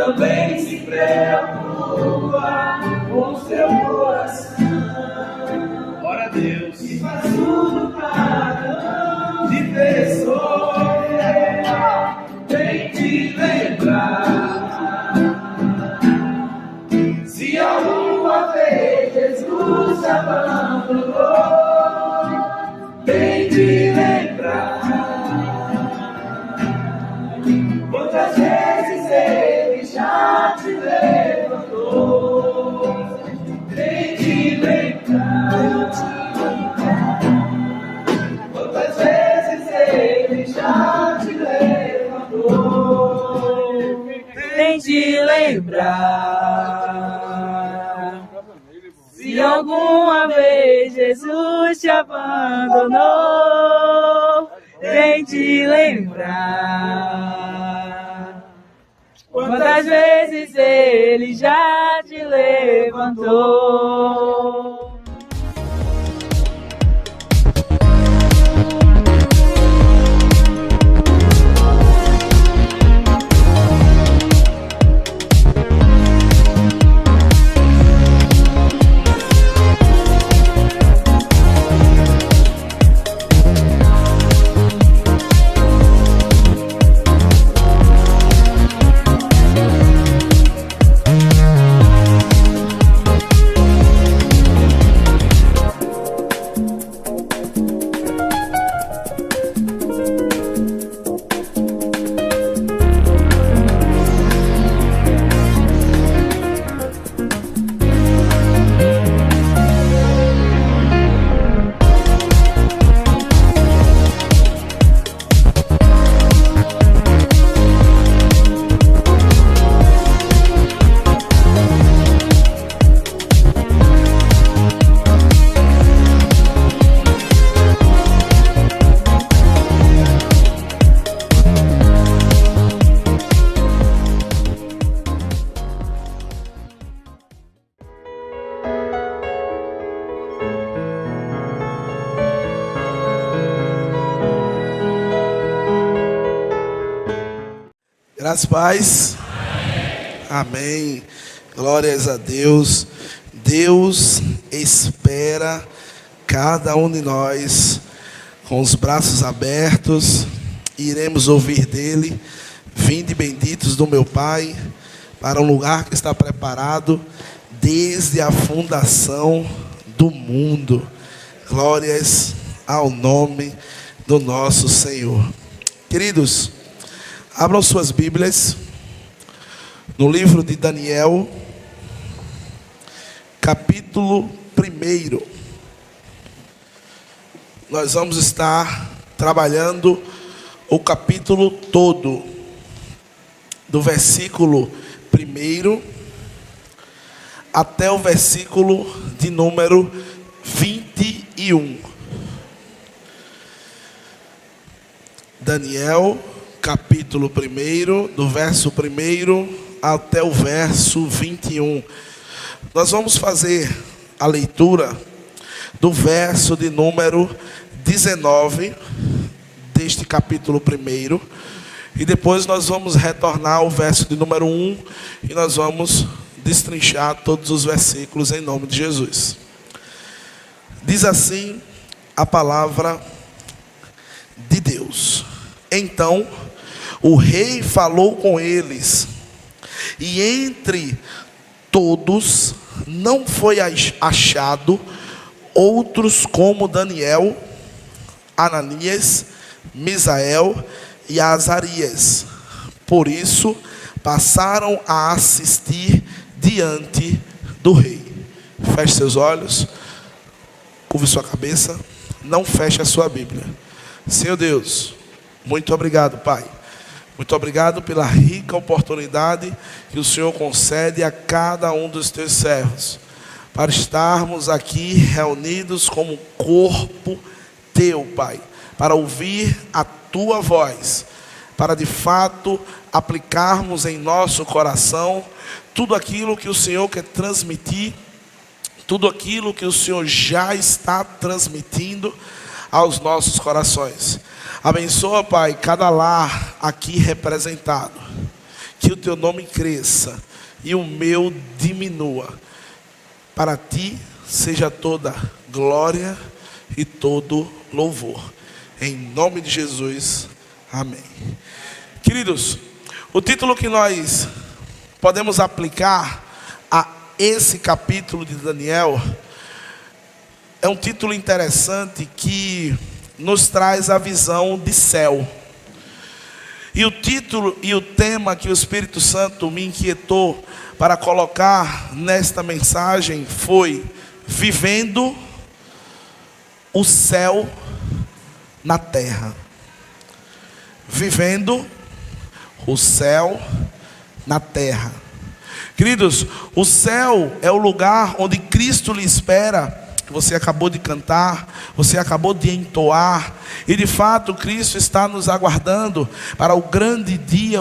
também se preocupa com seu coração. Ora a Deus. E faz tudo para não te ver sofrer. Vem te lembrar. Se alguma vez Jesus te abandonou, vem te lembrar. Quantas vezes Ele já te levantou, vem te lembrar. Quantas vezes Ele já te levantou, vem te lembrar. Se alguma vez Jesus te abandonou, vem te lembrar. Quantas vezes Ele já te levantou. Graças a paz. Amém. Glórias a Deus. Deus espera cada um de nós com os braços abertos. Iremos ouvir dele: vinde benditos do meu Pai, para um lugar que está preparado desde a fundação do mundo. Glórias ao nome do nosso Senhor. Queridos, abram suas Bíblias no livro de Daniel, capítulo 1. Nós vamos estar trabalhando o capítulo todo, do versículo 1 até o versículo de número 21. Daniel, capítulo 1, do verso 1 até o verso 21. Nós vamos fazer a leitura do verso de número 19 deste capítulo 1. E depois nós vamos retornar ao verso de número 1 e nós vamos destrinchar todos os versículos em nome de Jesus. Diz assim a palavra de Deus: Então o rei falou com eles, e entre todos não foi achado outros como Daniel, Ananias, Misael e Azarias. Por isso passaram a assistir diante do rei. Feche seus olhos, curve sua cabeça, não feche a sua Bíblia. Senhor Deus, muito obrigado, Pai. Muito obrigado pela rica oportunidade que o Senhor concede a cada um dos teus servos, para estarmos aqui reunidos como corpo teu, Pai, para ouvir a tua voz, para de fato aplicarmos em nosso coração tudo aquilo que o Senhor quer transmitir, tudo aquilo que o Senhor já está transmitindo aos nossos corações. Abençoa, Pai, cada lar aqui representado. que o teu nome cresça e o meu diminua. Para ti seja toda glória e todo louvor. Em nome de Jesus, amém. Queridos, o título que nós podemos aplicar a esse capítulo de Daniel é um título interessante que nos traz a visão de céu. E o título e o tema que o Espírito Santo me inquietou para colocar nesta mensagem foi: Vivendo o céu na terra. Vivendo o céu na terra. Queridos, o céu é o lugar onde Cristo lhe espera. Você acabou de cantar, você acabou de entoar, e de fato Cristo está nos aguardando para o grande dia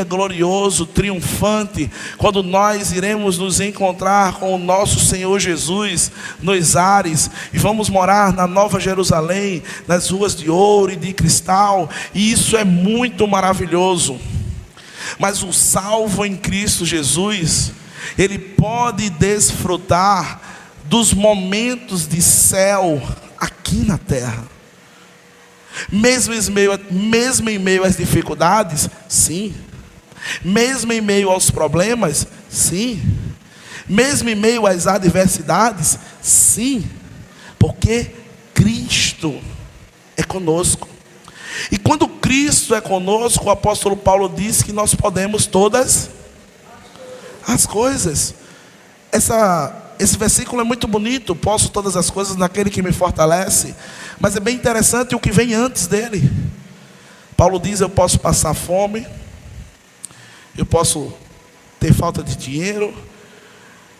glorioso, triunfante, quando nós iremos nos encontrar com o nosso Senhor Jesus nos ares, e vamos morar na Nova Jerusalém, nas ruas de ouro e de cristal, e isso é muito maravilhoso. Mas o salvo em Cristo Jesus, ele pode desfrutar dos momentos de céu aqui na terra. Mesmo em meio às dificuldades, sim. Mesmo em meio aos problemas, sim. Mesmo em meio às adversidades, sim. Porque Cristo é conosco. E quando Cristo é conosco, o apóstolo Paulo diz que nós podemos todas as coisas. Esse versículo é muito bonito. Posso todas as coisas naquele que me fortalece. Mas é bem interessante o que vem antes dele. Paulo diz: eu posso passar fome, eu posso ter falta de dinheiro,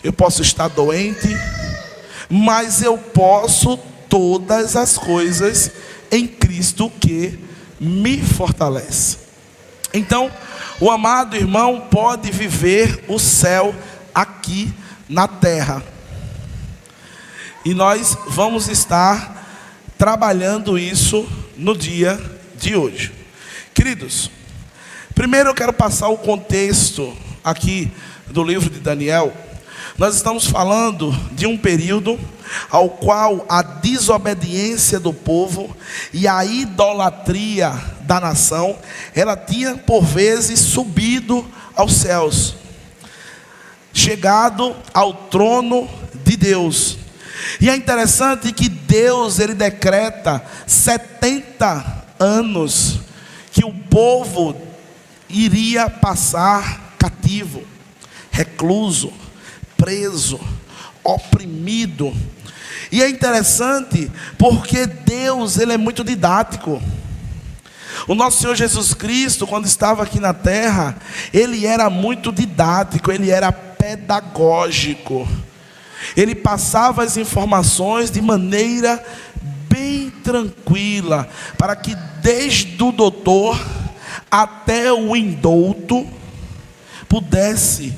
eu posso estar doente, mas eu posso todas as coisas em Cristo que me fortalece. Então, o amado irmão pode viver o céu aqui na terra. E nós vamos estar trabalhando isso no dia de hoje. Queridos, primeiro eu quero passar o contexto aqui do livro de Daniel. Nós estamos falando de um período ao qual a desobediência do povo e a idolatria da nação, ela tinha por vezes subido aos céus, chegado ao trono de Deus. E é interessante que Deus, ele decreta 70 anos que o povo iria passar cativo, recluso, preso, oprimido. E é interessante porque Deus, ele é muito didático. O nosso Senhor Jesus Cristo, quando estava aqui na terra, ele era muito didático, ele era pedagógico. Ele passava as informações de maneira bem tranquila, para que desde o doutor até o indouto pudesse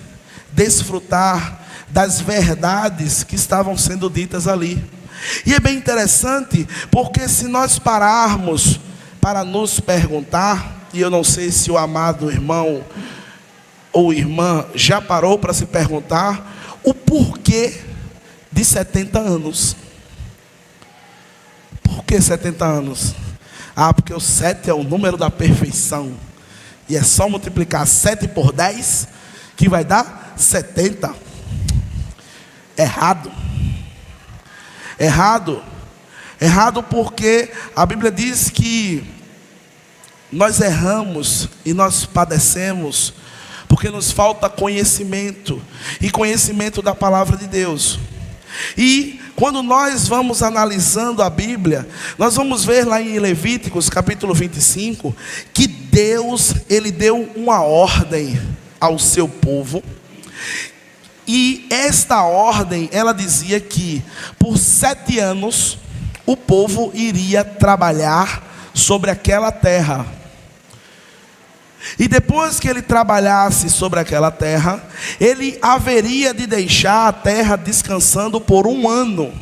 desfrutar das verdades que estavam sendo ditas ali. E é bem interessante, porque se nós pararmos para nos perguntar, e eu não sei se o amado irmão ou irmã já parou para se perguntar o porquê de 70 anos. Por que 70 anos? Porque o 7 é o número da perfeição, e é só multiplicar 7 por 10 que vai dar 70. Errado porque a Bíblia diz que nós erramos e nós padecemos porque nos falta conhecimento, e conhecimento da palavra de Deus. E quando nós vamos analisando a Bíblia, nós vamos ver lá em Levíticos capítulo 25, que Deus, ele deu uma ordem ao seu povo. E esta ordem, ela dizia que por 7 anos o povo iria trabalhar sobre aquela terra. E depois que ele trabalhasse sobre aquela terra, ele haveria de deixar a terra descansando por 1 ano.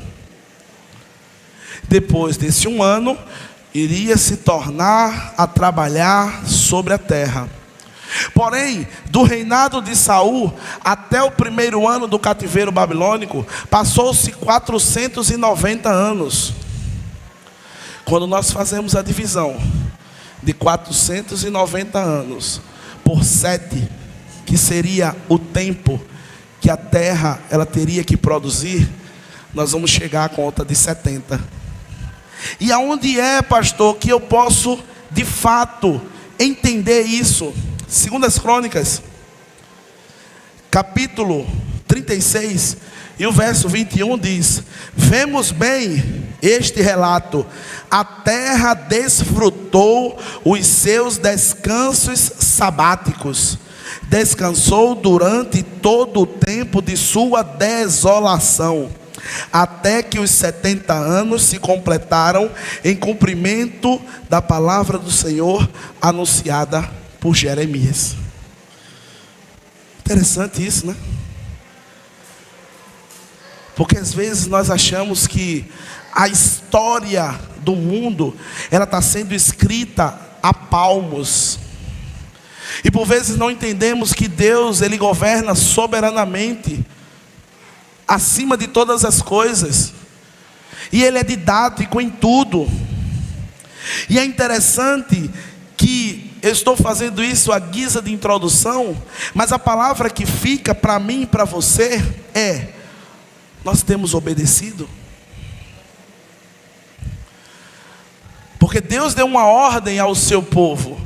Depois desse 1 ano, iria se tornar a trabalhar sobre a terra. Porém, do reinado de Saul até o primeiro ano do cativeiro babilônico, passou-se 490 anos. Quando nós fazemos a divisão de 490 anos por 7, que seria o tempo que a terra ela teria que produzir, nós vamos chegar à conta de 70. E aonde é, pastor, que eu posso de fato entender isso? Segundas Crônicas, capítulo 36 e o verso 21 diz: vemos bem este relato: a terra desfrutou os seus descansos sabáticos, descansou durante todo o tempo de sua desolação, até que os 70 anos se completaram em cumprimento da palavra do Senhor anunciada por Jeremias. Interessante isso, né? Porque às vezes nós achamos que a história do mundo ela está sendo escrita a palmos. E por vezes não entendemos que Deus ele governa soberanamente, acima de todas as coisas. E Ele é didático em tudo. E é interessante que eu estou fazendo isso à guisa de introdução, mas a palavra que fica para mim e para você é: nós temos obedecido? Porque Deus deu uma ordem ao seu povo.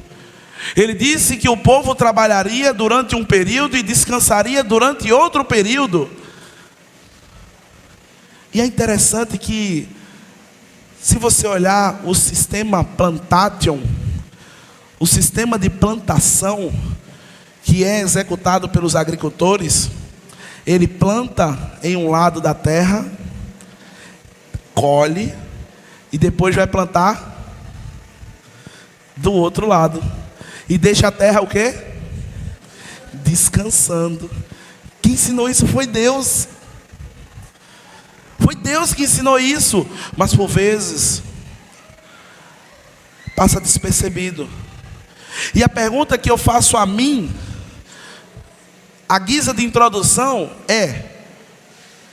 Ele disse que o povo trabalharia durante um período e descansaria durante outro período. E é interessante que, se você olhar o sistema Plantation, o sistema de plantação que é executado pelos agricultores, ele planta em um lado da terra, colhe e depois vai plantar do outro lado e deixa a terra o quê? Descansando. Quem ensinou isso foi Deus. Foi Deus que ensinou isso, mas por vezes passa despercebido. E a pergunta que eu faço a mim, a guisa de introdução, é: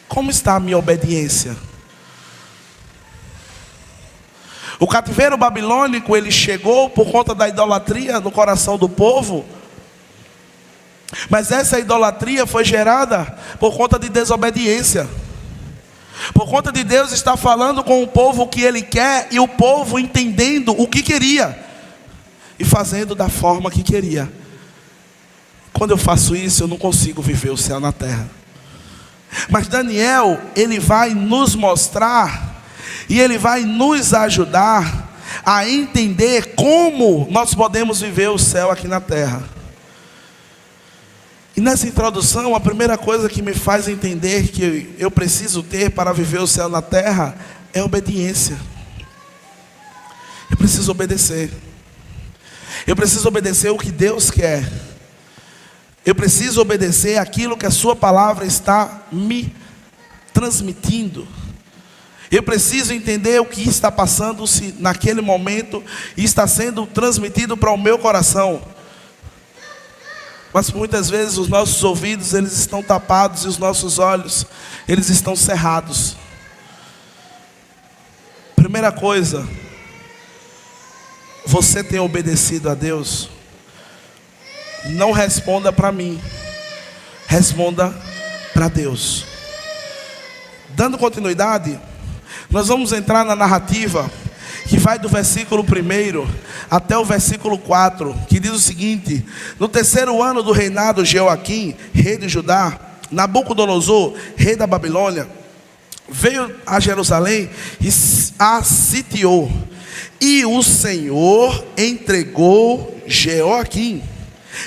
como está a minha obediência? O cativeiro babilônico, ele chegou por conta da idolatria no coração do povo. Mas essa idolatria foi gerada por conta de desobediência. Por conta de Deus estar falando com o povo o que Ele quer, e o povo entendendo o que queria e fazendo da forma que queria. Quando eu faço isso, eu não consigo viver o céu na terra. Mas Daniel, ele vai nos mostrar e ele vai nos ajudar a entender como nós podemos viver o céu aqui na terra. E nessa introdução, a primeira coisa que me faz entender que eu preciso ter para viver o céu na terra é obediência. Eu preciso obedecer. Eu preciso obedecer o que Deus quer. Eu preciso obedecer aquilo que a sua palavra está me transmitindo. Eu preciso entender o que está passando-se naquele momento e está sendo transmitido para o meu coração. Mas muitas vezes os nossos ouvidos eles estão tapados e os nossos olhos eles estão cerrados. Primeira coisa, você tem obedecido a Deus? Não responda para mim, responda para Deus. Dando continuidade, nós vamos entrar na narrativa que vai do versículo 1 até o versículo 4, que diz o seguinte: no terceiro ano do reinado de Joaquim, rei de Judá, Nabucodonosor, rei da Babilônia, veio a Jerusalém e a sitiou. E o Senhor entregou Joaquim,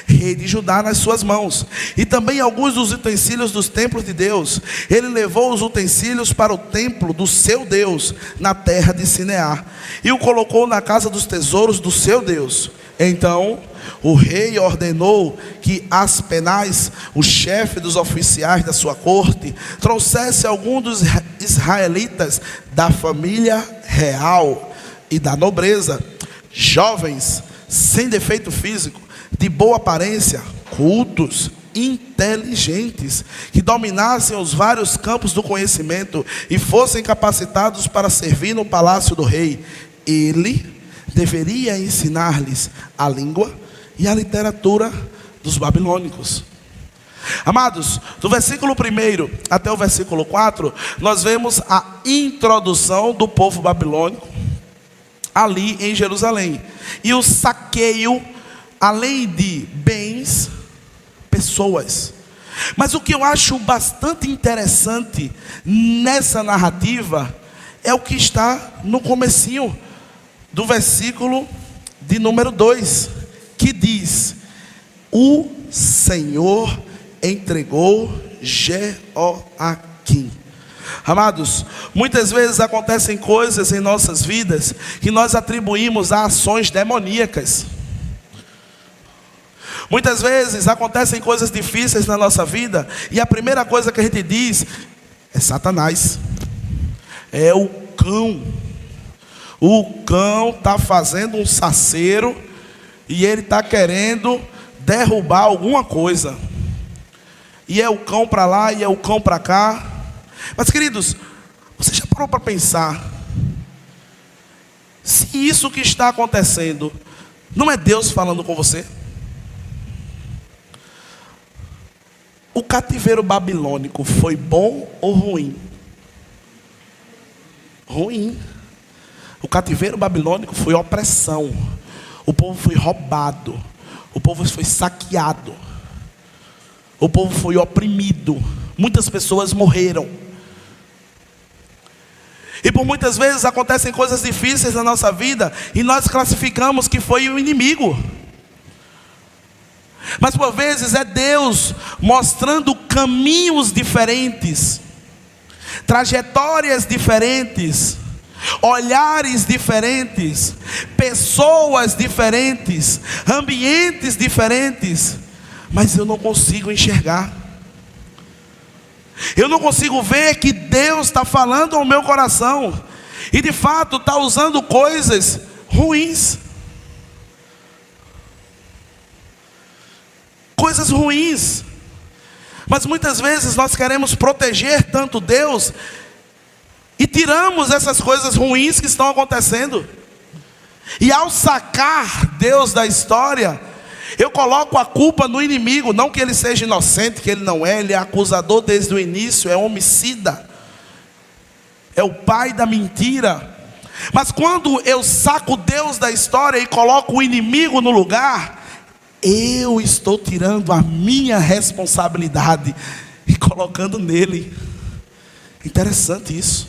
rei de Judá, nas suas mãos, e também alguns dos utensílios dos templos de Deus. Ele levou os utensílios para o templo do seu Deus, na terra de Sinear, e o colocou na casa dos tesouros do seu Deus. Então o rei ordenou que Aspenaz, o chefe dos oficiais da sua corte, trouxesse algum dos israelitas da família real e da nobreza, jovens, sem defeito físico, de boa aparência, cultos, inteligentes, que dominassem os vários campos do conhecimento e fossem capacitados para servir no palácio do rei. Ele deveria ensinar-lhes a língua e a literatura dos babilônicos. Amados, do versículo 1 até o versículo 4, nós vemos a introdução do povo babilônico ali em Jerusalém, e o saqueio, além de bens, pessoas. Mas o que eu acho bastante interessante nessa narrativa é o que está no comecinho do versículo de número 2, que diz: o Senhor entregou Jeoaquim. Amados, muitas vezes acontecem coisas em nossas vidas que nós atribuímos a ações demoníacas. Muitas vezes acontecem coisas difíceis na nossa vida e a primeira coisa que a gente diz é Satanás, é o cão. O cão está fazendo um saceiro e ele está querendo derrubar alguma coisa. E é o cão para lá e é o cão para cá. Mas, queridos, você já parou para pensar se isso que está acontecendo não é Deus falando com você? O cativeiro babilônico foi bom ou ruim? Ruim. O cativeiro babilônico foi opressão. O povo foi roubado. O povo foi saqueado. O povo foi oprimido. Muitas pessoas morreram. E por muitas vezes acontecem coisas difíceis na nossa vida e nós classificamos que foi o inimigo. Mas por vezes é Deus mostrando caminhos diferentes, trajetórias diferentes, olhares diferentes, pessoas diferentes, ambientes diferentes. Mas eu não consigo enxergar. Eu não consigo ver que Deus está falando ao meu coração. E de fato está usando coisas ruins. Coisas ruins. Mas muitas vezes nós queremos proteger tanto Deus e tiramos essas coisas ruins que estão acontecendo. E ao sacar Deus da história, eu coloco a culpa no inimigo. Não que ele seja inocente, que ele não é. Ele é acusador desde o início, é homicida, é o pai da mentira. Mas quando eu saco Deus da história e coloco o inimigo no lugar, eu estou tirando a minha responsabilidade e colocando nele. Interessante isso.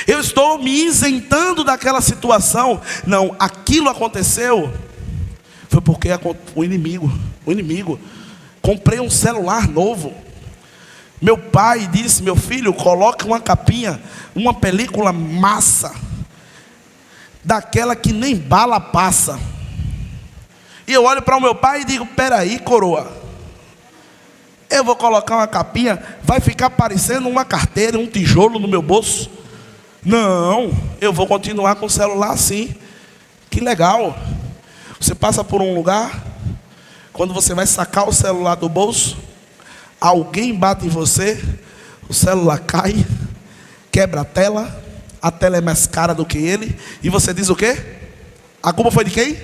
Eu estou me isentando daquela situação. Não, aquilo aconteceu foi porque o inimigo. Comprei um celular novo. Meu pai disse: meu filho, coloque uma capinha, uma película massa, daquela que nem bala passa. E eu olho para o meu pai e digo: peraí, coroa, eu vou colocar uma capinha, vai ficar parecendo uma carteira, um tijolo no meu bolso? Não, eu vou continuar com o celular assim. Que legal. Você passa por um lugar, quando você vai sacar o celular do bolso, alguém bate em você, o celular cai, quebra a tela é mais cara do que ele, e você diz o quê? A culpa foi de quem?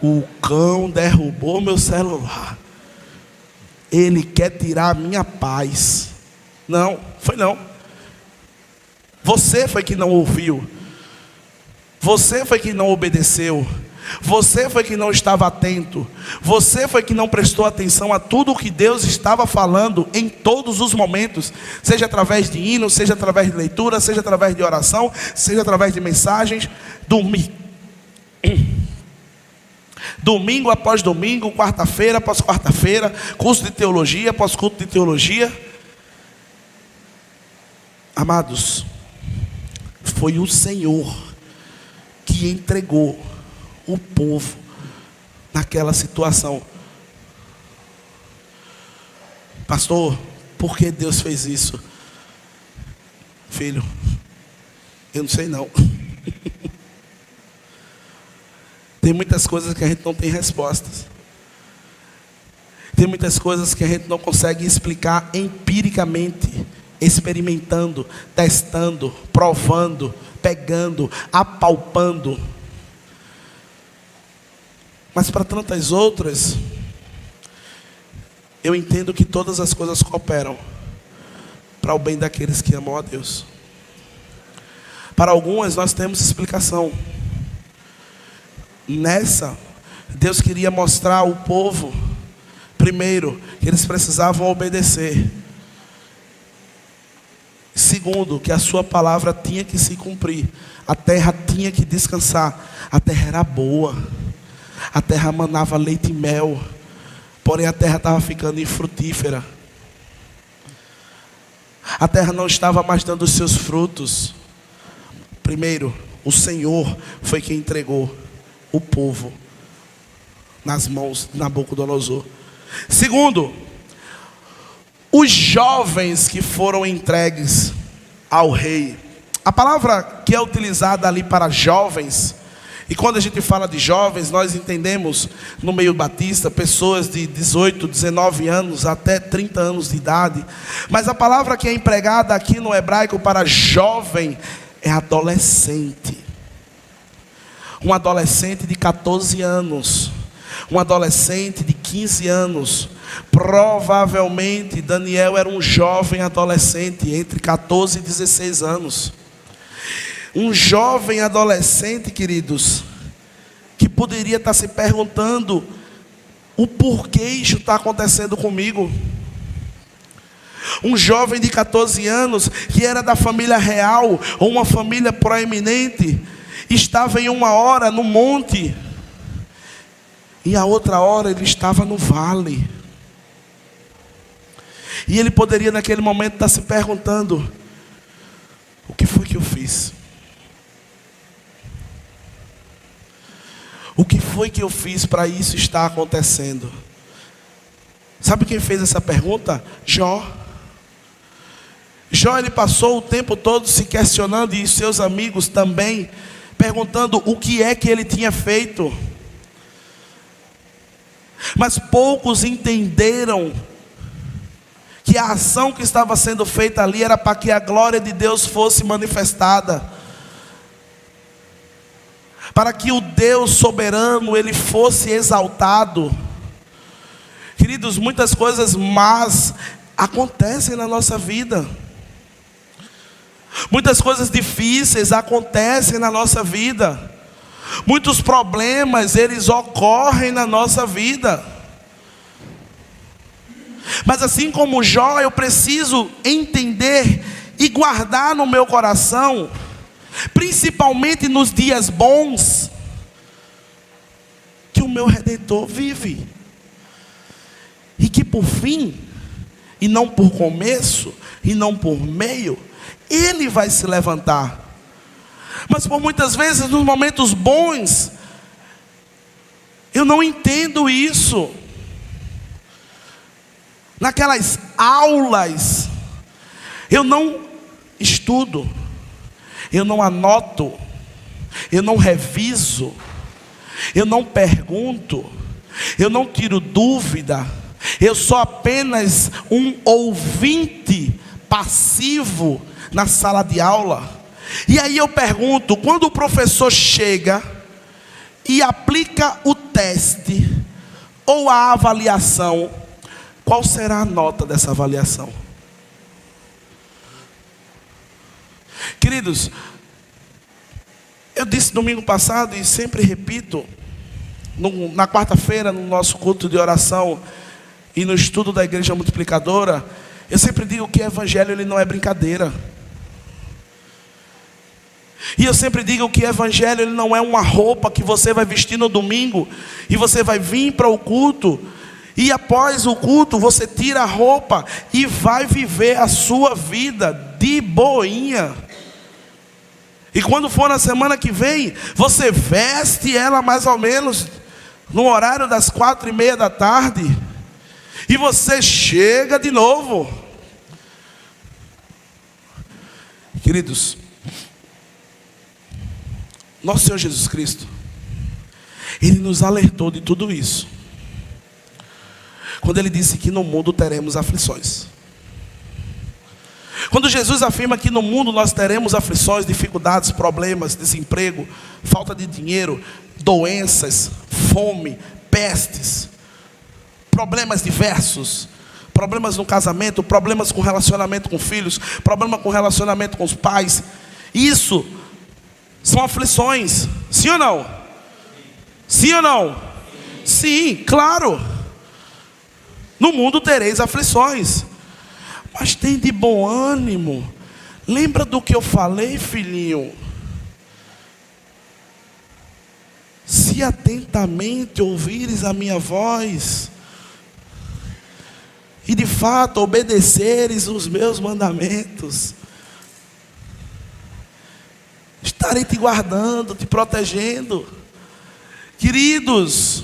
O cão derrubou meu celular. Ele quer tirar a minha paz. Não, foi não. Você foi que não ouviu. Você foi que não obedeceu. Você foi que não estava atento. Você foi que não prestou atenção a tudo o que Deus estava falando em todos os momentos. Seja através de hino, seja através de leitura, seja através de oração, seja através de mensagens. Domingo após domingo, quarta-feira após quarta-feira, curso de teologia após culto de teologia. Amados, foi o Senhor que entregou o povo naquela situação. Pastor, por que Deus fez isso? Filho, eu não sei não. Tem muitas coisas que a gente não tem respostas. Tem muitas coisas que a gente não consegue explicar empiricamente, experimentando, testando, provando, pegando, apalpando. Mas para tantas outras, eu entendo que todas as coisas cooperam para o bem daqueles que amam a Deus. Para algumas nós temos explicação. Nessa, Deus queria mostrar ao povo, primeiro, que eles precisavam obedecer. Segundo, que a sua palavra tinha que se cumprir. A terra tinha que descansar. A terra era boa. A terra manava leite e mel. Porém a terra estava ficando infrutífera. A terra não estava mais dando os seus frutos. Primeiro, o Senhor foi quem entregou o povo nas mãos de Nabucodonosor. Segundo, os jovens que foram entregues ao rei. A palavra que é utilizada ali para jovens, e quando a gente fala de jovens, nós entendemos no meio batista pessoas de 18, 19 anos até 30 anos de idade. Mas a palavra que é empregada aqui no hebraico para jovem é adolescente. Um adolescente de 14 anos, um adolescente de 15 anos. Provavelmente Daniel era um jovem adolescente entre 14 e 16 anos. Um jovem adolescente, queridos, que poderia estar se perguntando: o porquê isso está acontecendo comigo? Um jovem de 14 anos, que era da família real, ou uma família proeminente, estava em uma hora no monte, e a outra hora ele estava no vale. E ele poderia naquele momento estar se perguntando: o que foi que eu fiz? O que foi que eu fiz para isso estar acontecendo? Sabe quem fez essa pergunta? Jó. Jó, ele passou o tempo todo se questionando, e seus amigos também, perguntando o que é que ele tinha feito. Mas poucos entenderam que a ação que estava sendo feita ali era para que a glória de Deus fosse manifestada, para que o Deus soberano ele fosse exaltado. Queridos, muitas coisas más acontecem na nossa vida. Muitas coisas difíceis acontecem na nossa vida. Muitos problemas eles ocorrem na nossa vida. Mas assim como Jó, eu preciso entender e guardar no meu coração, principalmente nos dias bons, que o meu Redentor vive. E que por fim, e não por começo, e não por meio, Ele vai se levantar. Mas por muitas vezes, nos momentos bons, eu não entendo isso. Naquelas aulas, eu não estudo, eu não anoto, eu não reviso, eu não pergunto, eu não tiro dúvida, eu sou apenas um ouvinte passivo na sala de aula. E aí eu pergunto, quando o professor chega e aplica o teste ou a avaliação, qual será a nota dessa avaliação? Queridos, eu disse domingo passado e sempre repito, na quarta-feira, no nosso culto de oração e no estudo da Igreja Multiplicadora, eu sempre digo que o evangelho ele não é brincadeira. E eu sempre digo que o evangelho ele não é uma roupa que você vai vestir no domingo e você vai vir para o culto, e após o culto você tira a roupa e vai viver a sua vida de boinha. E quando for na semana que vem, você veste ela mais ou menos no horário das 4:30 da tarde, e você chega de novo. Queridos, nosso Senhor Jesus Cristo, Ele nos alertou de tudo isso quando ele disse que no mundo teremos aflições. Quando Jesus afirma que no mundo nós teremos aflições, dificuldades, problemas, desemprego, falta de dinheiro, doenças, fome, pestes, problemas diversos, problemas no casamento, problemas com relacionamento com filhos, problema com relacionamento com os pais. Isso são aflições, sim ou não? Sim ou não? Sim, claro. No mundo tereis aflições, mas tem de bom ânimo. Lembra do que eu falei, filhinho? Se atentamente ouvires a minha voz, e de fato obedeceres os meus mandamentos, estarei te guardando, te protegendo. Queridos,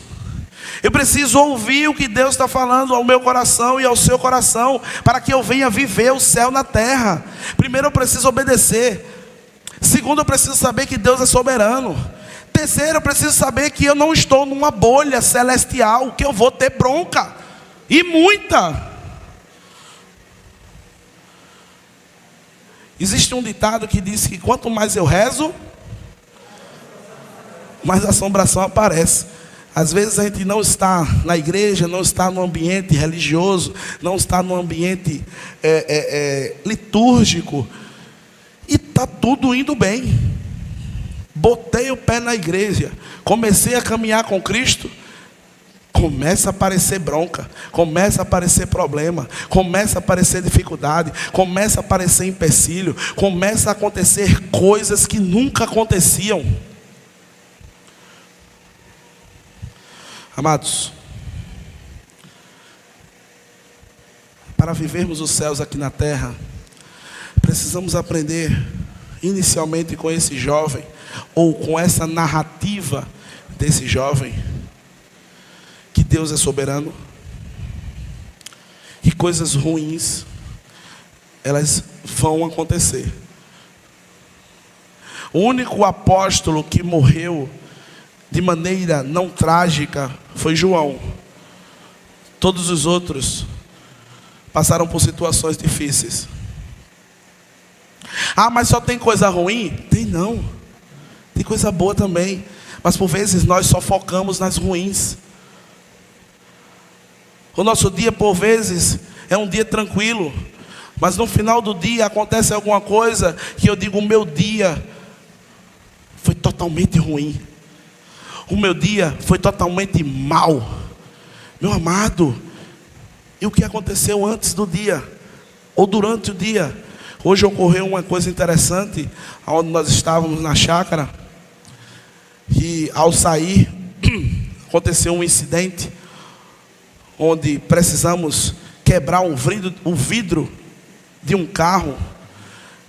eu preciso ouvir o que Deus está falando ao meu coração e ao seu coração, para que eu venha viver o céu na terra. Primeiro eu preciso obedecer. Segundo, eu preciso saber que Deus é soberano. Terceiro, eu preciso saber que eu não estou numa bolha celestial, que eu vou ter bronca, e muita. Existe um ditado que diz que quanto mais eu rezo, mais assombração aparece. Às vezes a gente não está na igreja, não está no ambiente religioso, não está no ambiente litúrgico, e está tudo indo bem. Botei o pé na igreja, comecei a caminhar com Cristo, começa a aparecer bronca, começa a aparecer problema, começa a aparecer dificuldade, começa a aparecer empecilho, começa a acontecer coisas que nunca aconteciam. Amados, para vivermos os céus aqui na terra, precisamos aprender inicialmente com esse jovem, ou com essa narrativa desse jovem, que Deus é soberano, e coisas ruins, elas vão acontecer. O único apóstolo que morreu de maneira não trágica foi João. Todos os outros passaram por situações difíceis. Ah, mas só tem coisa ruim? Tem não. Tem coisa boa também. Mas por vezes nós só focamos nas ruins. O nosso dia por vezes é um dia tranquilo, mas no final do dia acontece alguma coisa que eu digo: o meu dia foi totalmente ruim. O meu dia foi totalmente mal. Meu amado, e o que aconteceu antes do dia? Ou durante o dia? Hoje ocorreu uma coisa interessante, onde nós estávamos na chácara, e ao sair, aconteceu um incidente, onde precisamos quebrar o vidro de um carro,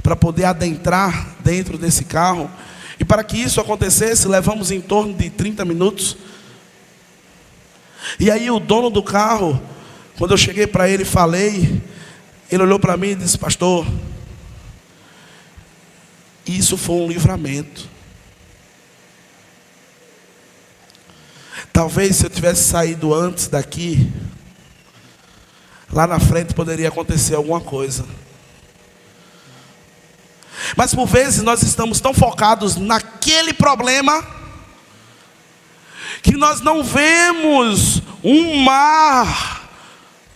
para poder adentrar dentro desse carro. E para que isso acontecesse, levamos em torno de 30 minutos. E aí o dono do carro, quando eu cheguei para ele e falei, ele olhou para mim e disse: pastor, isso foi um livramento. Talvez se eu tivesse saído antes daqui, lá na frente poderia acontecer alguma coisa. Mas por vezes nós estamos tão focados naquele problema, que nós não vemos um mar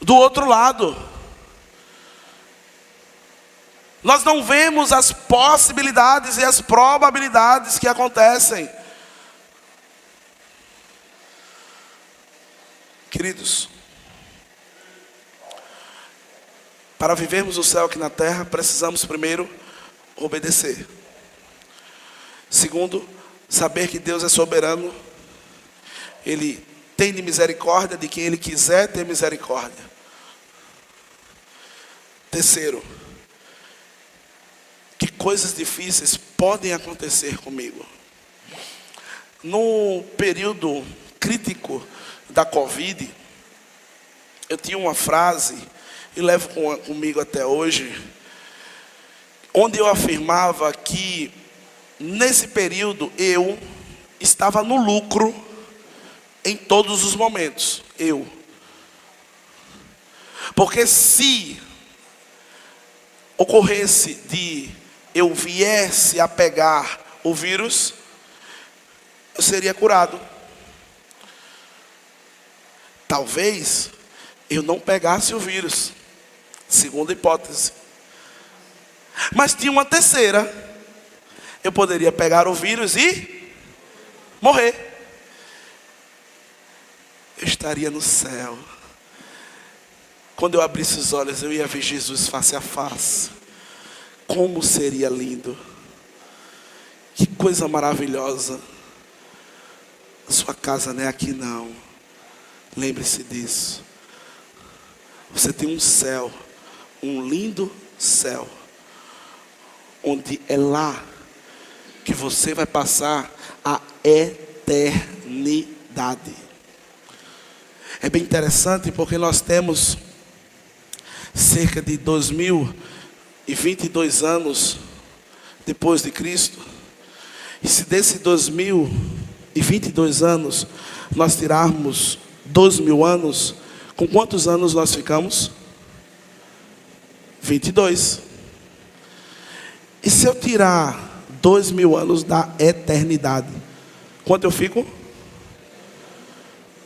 do outro lado. Nós não vemos as possibilidades e as probabilidades que acontecem. Queridos, para vivermos o céu aqui na terra, precisamos primeiro obedecer. Segundo, saber que Deus é soberano. Ele tem de misericórdia de quem Ele quiser ter misericórdia. Terceiro, que coisas difíceis podem acontecer comigo. No período crítico da Covid, eu tinha uma frase, e levo comigo até hoje, onde eu afirmava que nesse período eu estava no lucro em todos os momentos. Porque se ocorresse de eu viesse a pegar o vírus, eu seria curado. Talvez eu não pegasse o vírus, segunda hipótese. Mas tinha uma terceira. Eu poderia pegar o vírus e morrer. Eu estaria no céu. Quando eu abrisse os olhos, eu ia ver Jesus face a face. Como seria lindo. Que coisa maravilhosa. A sua casa não é aqui não. Lembre-se disso. Você tem um céu. Um lindo céu. Onde é lá que você vai passar a eternidade. É bem interessante porque nós temos cerca de 2022 anos depois de Cristo. E se desse 2022 anos nós tirarmos 2.000 anos, com quantos anos nós ficamos? 22. E se eu tirar 2.000 anos da eternidade, quanto eu fico?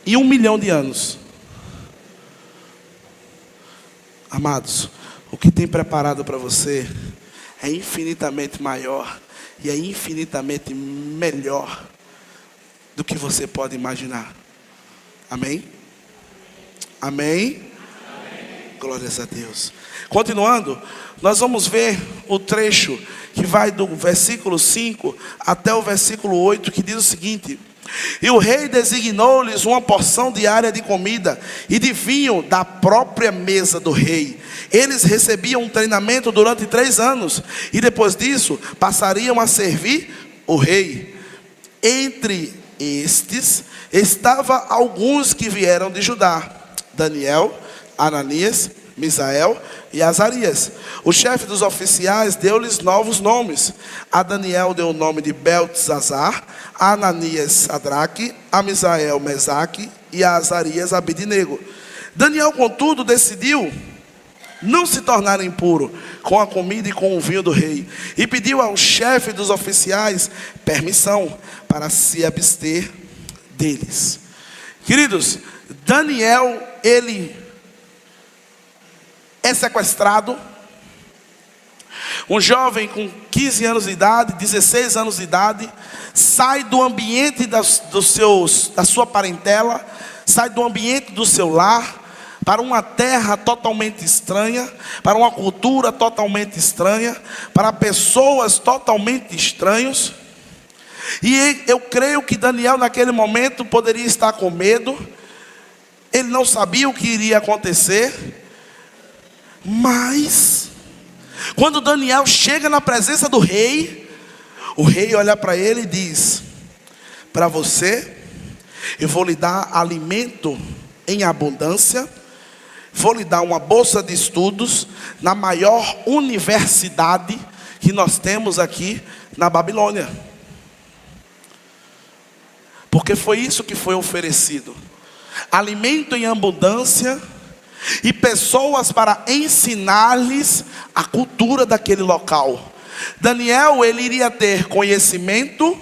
E 1 milhão de anos. Amados, o que tem preparado para você é infinitamente maior e é infinitamente melhor do que você pode imaginar. Amém? Amém? Amém. Glórias a Deus. Continuando, nós vamos ver o trecho que vai do versículo 5 até o versículo 8, que diz o seguinte: e o rei designou-lhes uma porção diária de comida e de vinho da própria mesa do rei. Eles recebiam um treinamento durante 3 anos e depois disso passariam a servir o rei. Entre estes estavam alguns que vieram de Judá: Daniel, Ananias, Misael e Azarias. O chefe dos oficiais deu-lhes novos nomes. A Daniel deu o nome de Beltesazar, a Ananias Sadraque, a Misael Mesaque e a Azarias Abednego. Daniel, contudo, decidiu não se tornar impuro com a comida e com o vinho do rei, e pediu ao chefe dos oficiais permissão para se abster deles. Queridos, Daniel, ele é sequestrado. Um jovem com 15 anos de idade, 16 anos de idade, sai do ambiente da sua parentela, sai do ambiente do seu lar, para uma terra totalmente estranha, para uma cultura totalmente estranha, para pessoas totalmente estranhas. E eu creio que Daniel naquele momento poderia estar com medo. Ele não sabia o que iria acontecer. Mas quando Daniel chega na presença do rei, o rei olha para ele e diz: para você eu vou lhe dar alimento em abundância, vou lhe dar uma bolsa de estudos na maior universidade que nós temos aqui na Babilônia. Porque foi isso que foi oferecido: alimento em abundância e pessoas para ensinar-lhes a cultura daquele local. Daniel, ele iria ter conhecimento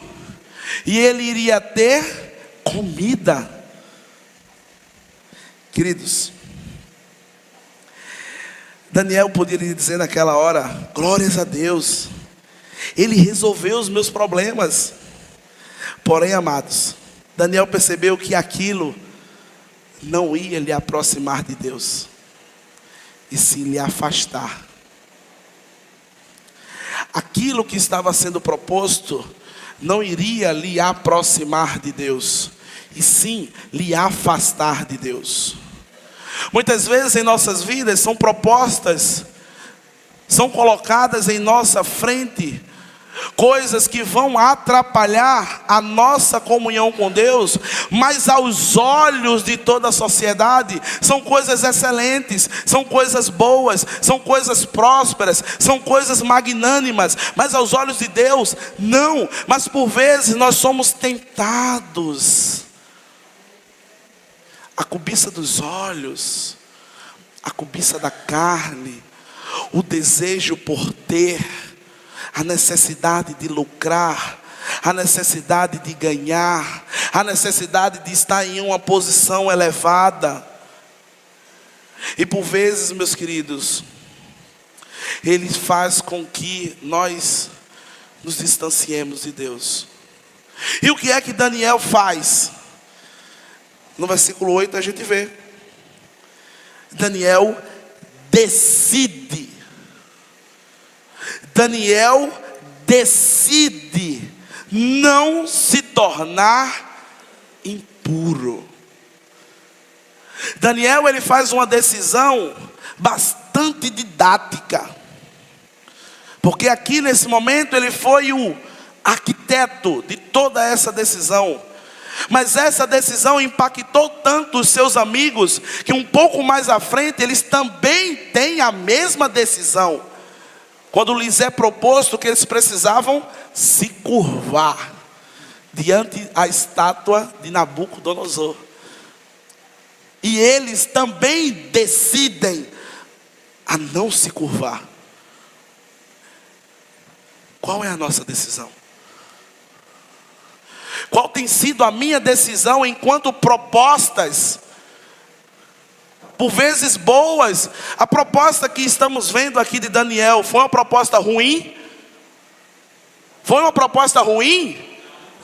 e ele iria ter comida. Queridos, Daniel poderia dizer naquela hora: glórias a Deus, ele resolveu os meus problemas. Porém, amados, Daniel percebeu que aquilo não ia lhe aproximar de Deus, e sim lhe afastar. Aquilo que estava sendo proposto não iria lhe aproximar de Deus, e sim lhe afastar de Deus. Muitas vezes em nossas vidas são propostas, são colocadas em nossa frente coisas que vão atrapalhar a nossa comunhão com Deus, mas aos olhos de toda a sociedade são coisas excelentes, são coisas boas, são coisas prósperas, são coisas magnânimas, mas aos olhos de Deus não. Mas por vezes nós somos tentados a cobiça dos olhos, a cobiça da carne, o desejo por ter, a necessidade de lucrar, a necessidade de ganhar, a necessidade de estar em uma posição elevada. E por vezes, meus queridos, ele faz com que nós nos distanciemos de Deus. E o que é que Daniel faz? No versículo 8 a gente vê. Daniel decide. Daniel decide não se tornar impuro. Daniel, ele faz uma decisão bastante didática. Porque aqui nesse momento ele foi o arquiteto de toda essa decisão. Mas essa decisão impactou tanto os seus amigos, que um pouco mais à frente eles também têm a mesma decisão. Quando lhes é proposto que eles precisavam se curvar diante a estátua de Nabucodonosor. E eles também decidem a não se curvar. Qual é a nossa decisão? Qual tem sido a minha decisão enquanto propostas, por vezes boas? A proposta que estamos vendo aqui de Daniel, foi uma proposta ruim? Foi uma proposta ruim?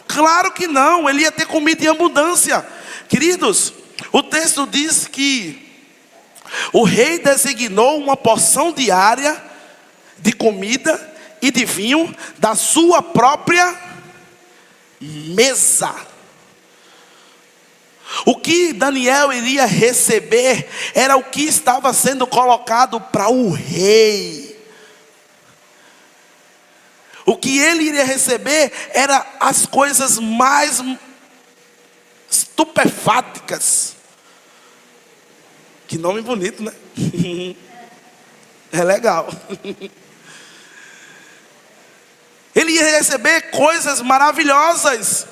Claro que não, ele ia ter comida em abundância. Queridos, o texto diz que o rei designou uma porção diária de comida e de vinho da sua própria mesa. O que Daniel iria receber era o que estava sendo colocado para o rei. O que ele iria receber era as coisas mais estupefáticas. Que nome bonito, né? É legal. Ele ia receber coisas maravilhosas.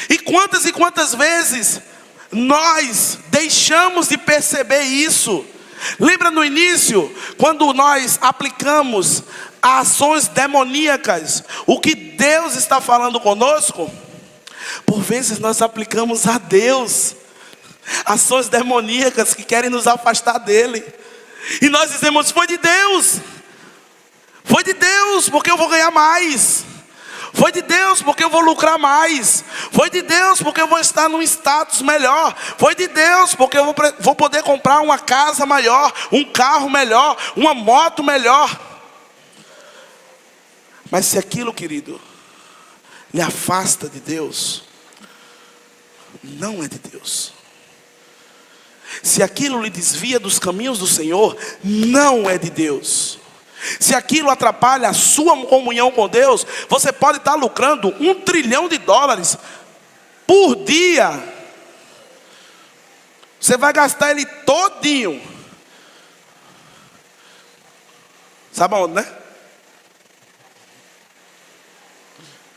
E quantas vezes nós deixamos de perceber isso? Lembra no início, quando nós aplicamos ações demoníacas, o que Deus está falando conosco? Por vezes nós aplicamos a Deus ações demoníacas que querem nos afastar dele. E nós dizemos, foi de Deus. Foi de Deus, porque eu vou ganhar mais. Foi de Deus, porque eu vou lucrar mais. Foi de Deus, porque eu vou estar num status melhor. Foi de Deus, porque eu vou poder comprar uma casa maior, um carro melhor, uma moto melhor. Mas se aquilo, querido, lhe afasta de Deus, não é de Deus. Se aquilo lhe desvia dos caminhos do Senhor, não é de Deus. Se aquilo atrapalha a sua comunhão com Deus, você pode estar lucrando $1 trilhão por dia. Você vai gastar ele todinho. Sabe aonde, né?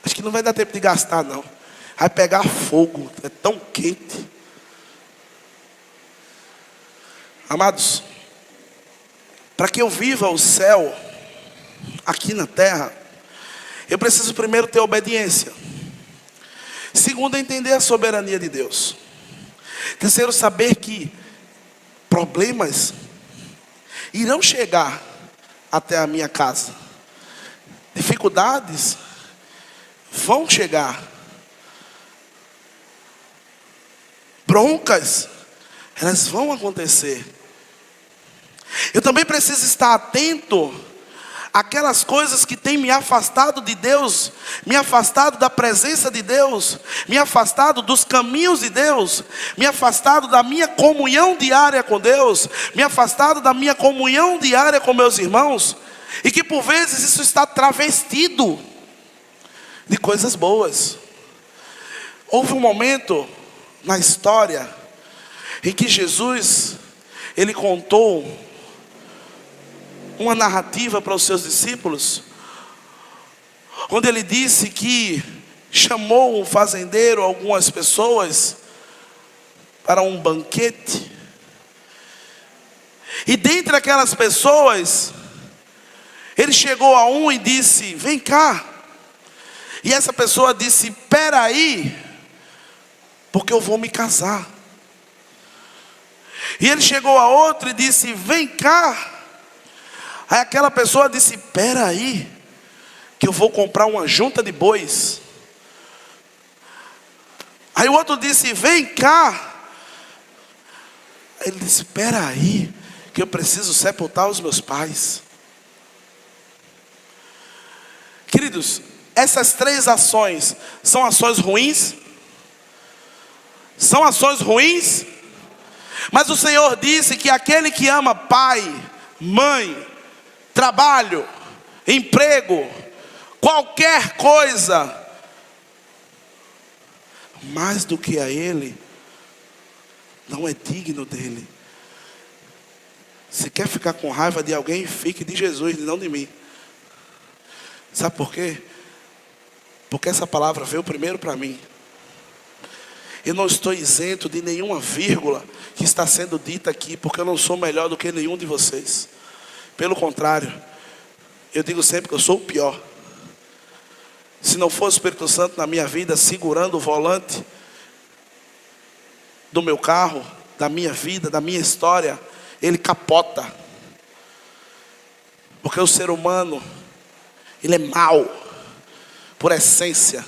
Acho que não vai dar tempo de gastar, não. Vai pegar fogo, é tão quente. Amados, para que eu viva o céu aqui na terra, eu preciso primeiro ter obediência. Segundo, entender a soberania de Deus. Terceiro, saber que problemas irão chegar até a minha casa. Dificuldades vão chegar. Broncas, elas vão acontecer. Eu também preciso estar atento àquelas coisas que têm me afastado de Deus, me afastado da presença de Deus, me afastado dos caminhos de Deus, me afastado da minha comunhão diária com Deus, me afastado da minha comunhão diária com meus irmãos, e que por vezes isso está travestido de coisas boas. Houve um momento na história em que Jesus, ele contou uma narrativa para os seus discípulos, onde ele disse que chamou um fazendeiro, algumas pessoas, para um banquete. E dentre aquelas pessoas, ele chegou a um e disse: vem cá. E essa pessoa disse: espera aí, porque eu vou me casar. E ele chegou a outro e disse: vem cá. Aí aquela pessoa disse: espera aí, que eu vou comprar uma junta de bois. Aí o outro disse: vem cá. Ele disse: espera aí, que eu preciso sepultar os meus pais. Queridos, essas três ações são ações ruins? São ações ruins? Mas o Senhor disse que aquele que ama pai, mãe, trabalho, emprego, qualquer coisa, mais do que a Ele, não é digno dele. Se quer ficar com raiva de alguém, fique de Jesus e não de mim. Sabe por quê? Porque essa palavra veio primeiro para mim. Eu não estou isento de nenhuma vírgula que está sendo dita aqui, porque eu não sou melhor do que nenhum de vocês. Pelo contrário, eu digo sempre que eu sou o pior. Se não for o Espírito Santo na minha vida, segurando o volante do meu carro, da minha vida, da minha história, ele capota. Porque o ser humano, ele é mau, por essência.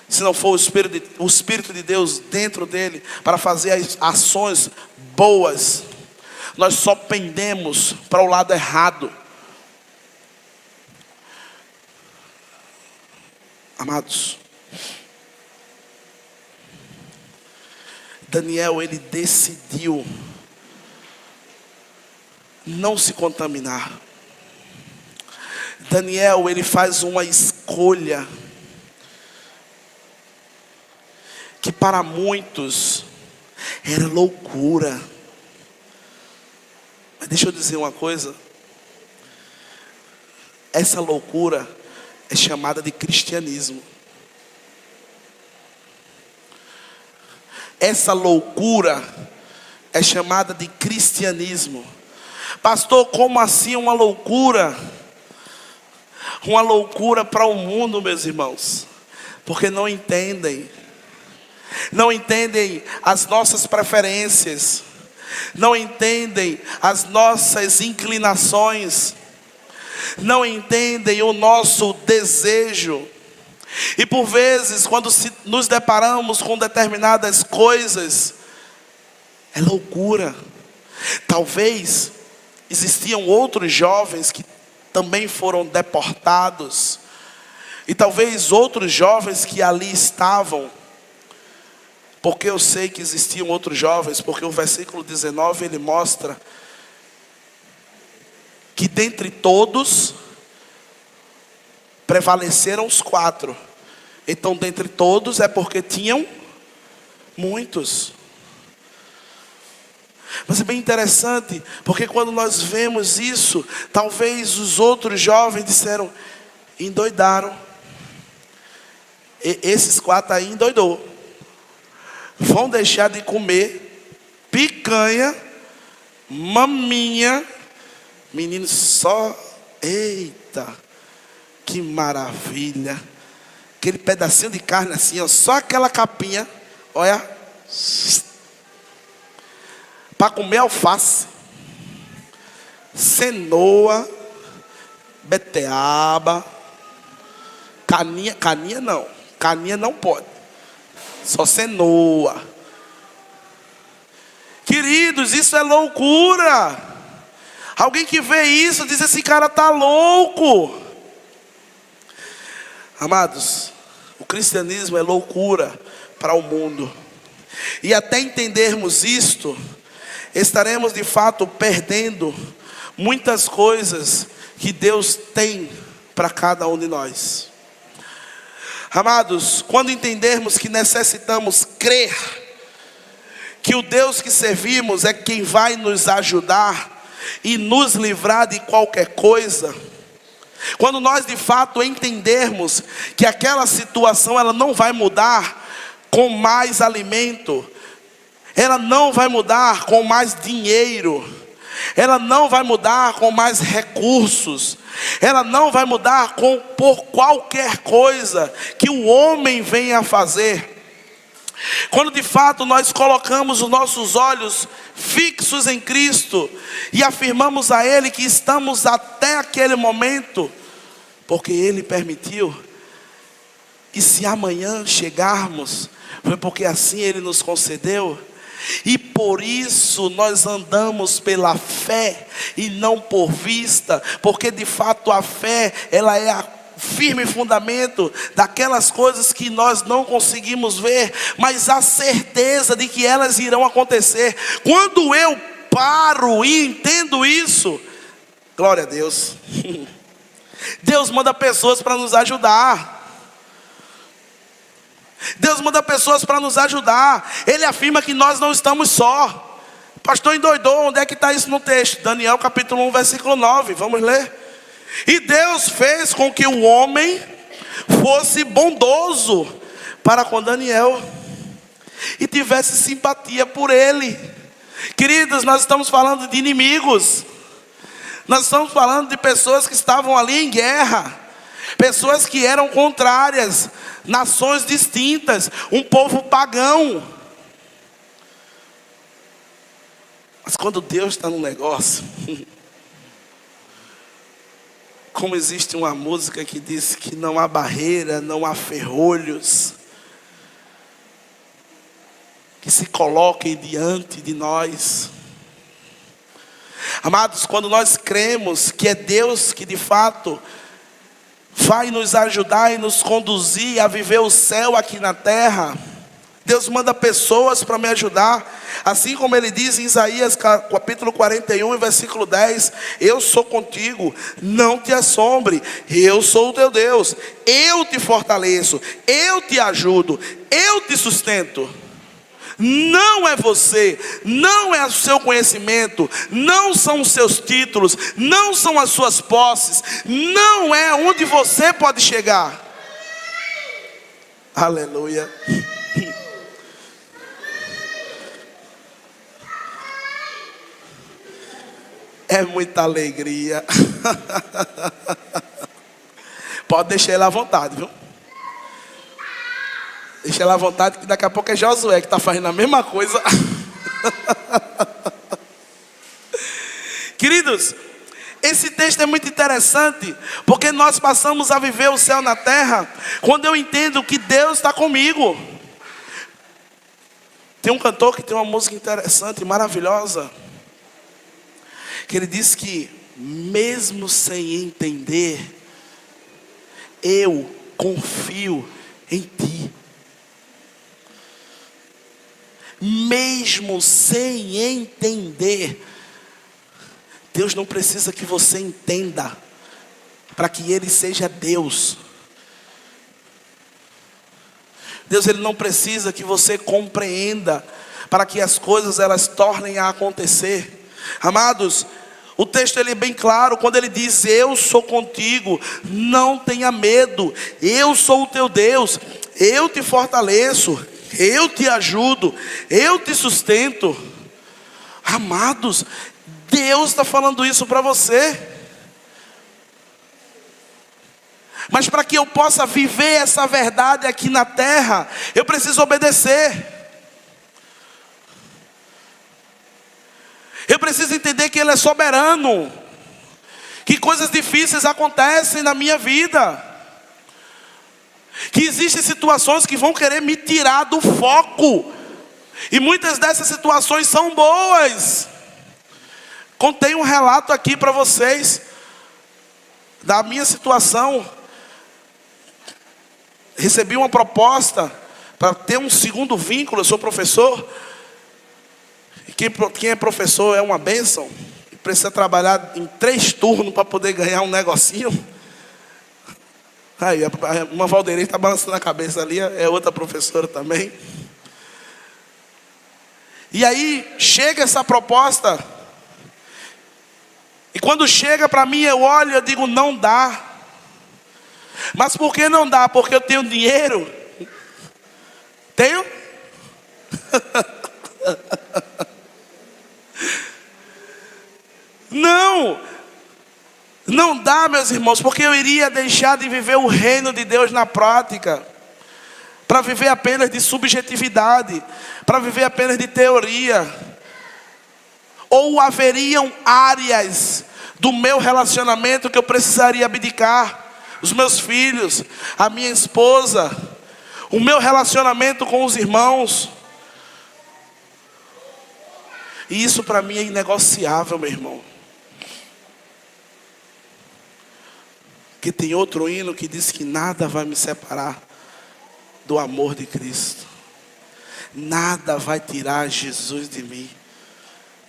Se não for o Espírito de Deus dentro dele, para fazer as ações boas, nós só pendemos para o lado errado. Amados, Daniel, ele decidiu não se contaminar. Daniel, ele faz uma escolha que para muitos era loucura. Mas deixa eu dizer uma coisa. Essa loucura é chamada de cristianismo. Essa loucura é chamada de cristianismo. Pastor, como assim uma loucura? Uma loucura para o mundo, meus irmãos. Porque não entendem. Não entendem as nossas preferências. Não entendem as nossas inclinações. Não entendem o nosso desejo. E por vezes, quando nos deparamos com determinadas coisas, é loucura. Talvez existiam outros jovens que também foram deportados. E talvez outros jovens que ali estavam. Porque eu sei que existiam outros jovens, porque o versículo 19 ele mostra que dentre todos prevaleceram os 4. Então dentre todos é porque tinham muitos. Mas é bem interessante, porque quando nós vemos isso, talvez os outros jovens disseram: endoidaram. Esses 4 aí endoidou. Vão deixar de comer picanha, maminha. Menino só, eita, que maravilha. Aquele pedacinho de carne assim, ó, só aquela capinha, olha, para comer alface, cenoura, beterraba, caninha não pode, só cenoura. Queridos, isso é loucura. Alguém que vê isso diz: esse cara está louco. Amados, o cristianismo é loucura para o mundo. E até entendermos isto, estaremos de fato perdendo muitas coisas que Deus tem para cada um de nós. Amados, quando entendermos que necessitamos crer que o Deus que servimos é quem vai nos ajudar e nos livrar de qualquer coisa, quando nós de fato entendermos que aquela situação ela não vai mudar com mais alimento, ela não vai mudar com mais dinheiro, ela não vai mudar com mais recursos, ela não vai mudar por qualquer coisa que o homem venha a fazer. Quando de fato nós colocamos os nossos olhos fixos em Cristo e afirmamos a Ele que estamos até aquele momento, porque Ele permitiu, e se amanhã chegarmos, foi porque assim Ele nos concedeu, e por isso nós andamos pela fé e não por vista, porque de fato a fé, ela é a firme fundamento daquelas coisas que nós não conseguimos ver, mas a certeza de que elas irão acontecer. Quando eu paro e entendo isso, glória a Deus, Deus manda pessoas para nos ajudar. Deus manda pessoas para nos ajudar. Ele afirma que nós não estamos só. Pastor endoidou, onde é que está isso no texto? Daniel capítulo 1 versículo 9, vamos ler. E Deus fez com que o homem fosse bondoso para com Daniel e tivesse simpatia por ele. Queridos, nós estamos falando de inimigos. Nós estamos falando de pessoas que estavam ali em guerra, pessoas que eram contrárias, nações distintas, um povo pagão. Mas quando Deus está no negócio, como existe uma música que diz que não há barreira, não há ferrolhos que se coloquem diante de nós. Amados, quando nós cremos que é Deus que de fato vai nos ajudar e nos conduzir a viver o céu aqui na terra, Deus manda pessoas para me ajudar. Assim como Ele diz em Isaías capítulo 41 versículo 10, eu sou contigo, não te assombre, eu sou o teu Deus, eu te fortaleço, eu te ajudo, eu te sustento. Não é você, não é o seu conhecimento, não são os seus títulos, não são as suas posses, não é onde você pode chegar. Aleluia. É muita alegria. Pode deixar ele à vontade, viu? Deixa ele à vontade, que daqui a pouco é Josué que está fazendo a mesma coisa. Queridos, esse texto é muito interessante, porque nós passamos a viver o céu na terra quando eu entendo que Deus está comigo. Tem um cantor que tem uma música interessante, maravilhosa, que ele diz que mesmo sem entender, eu confio em ti. Mesmo sem entender, Deus não precisa que você entenda para que Ele seja Deus. Deus, Ele não precisa que você compreenda para que as coisas elas tornem a acontecer. Amados, o texto ele é bem claro quando ele diz: eu sou contigo, não tenha medo, eu sou o teu Deus, eu te fortaleço, eu te ajudo, eu te sustento. Amados, Deus está falando isso para você. Mas para que eu possa viver essa verdade aqui na terra, eu preciso obedecer. Eu preciso entender que Ele é soberano, que coisas difíceis acontecem na minha vida, que existem situações que vão querer me tirar do foco, e muitas dessas situações são boas. Contei um relato aqui para vocês da minha situação. Recebi uma proposta para ter um segundo vínculo. Eu sou professor. Quem é professor é uma bênção. E precisa trabalhar em 3 turnos para poder ganhar um negocinho. Aí, uma Valdeirês está balançando a cabeça ali. É outra professora também. E aí, chega essa proposta. E quando chega para mim, eu olho e eu digo: não dá. Mas por que não dá? Porque eu tenho dinheiro. Tenho? meus irmãos, porque eu iria deixar de viver o reino de Deus na prática, para viver apenas de subjetividade, para viver apenas de teoria. Ou haveriam áreas do meu relacionamento que eu precisaria abdicar? Os meus filhos, a minha esposa, o meu relacionamento com os irmãos. E isso para mim é inegociável, meu irmão. Que tem outro hino que diz que nada vai me separar do amor de Cristo. Nada vai tirar Jesus de mim.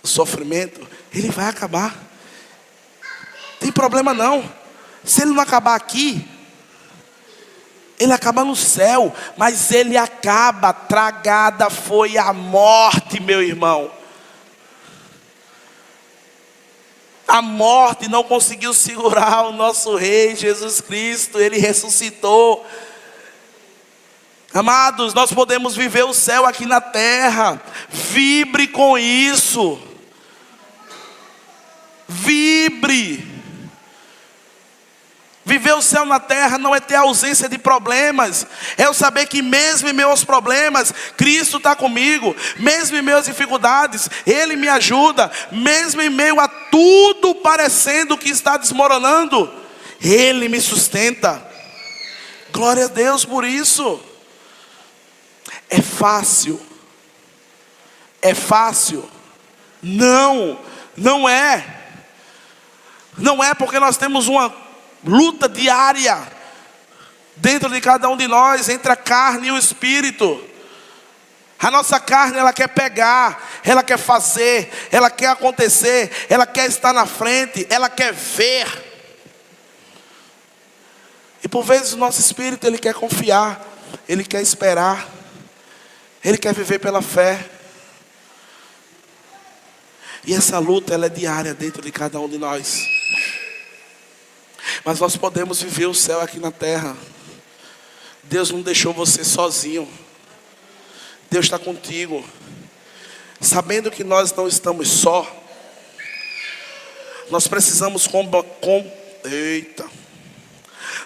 O sofrimento, ele vai acabar. Tem problema não. Se ele não acabar aqui, ele acaba no céu. Mas ele acaba. Tragada foi a morte, meu irmão. A morte não conseguiu segurar o nosso Rei Jesus Cristo. Ele ressuscitou. Amados, nós podemos viver o céu aqui na terra. Vibre com isso. Vibre. Viver o céu na terra não é ter ausência de problemas. É eu saber que mesmo em meus problemas, Cristo está comigo. Mesmo em minhas dificuldades, Ele me ajuda. Mesmo em meio a tudo parecendo que está desmoronando, Ele me sustenta. Glória a Deus por isso. É fácil? É fácil? Não, não é. Não é, porque nós temos uma luta diária dentro de cada um de nós, entre a carne e o espírito. A nossa carne, ela quer pegar, ela quer fazer, ela quer acontecer, ela quer estar na frente, ela quer ver. E por vezes o nosso espírito, ele quer confiar, ele quer esperar, ele quer viver pela fé. E essa luta, ela é diária dentro de cada um de nós. Mas nós podemos viver o céu aqui na terra. Deus não deixou você sozinho. Deus está contigo. Sabendo que nós não estamos só, nós precisamos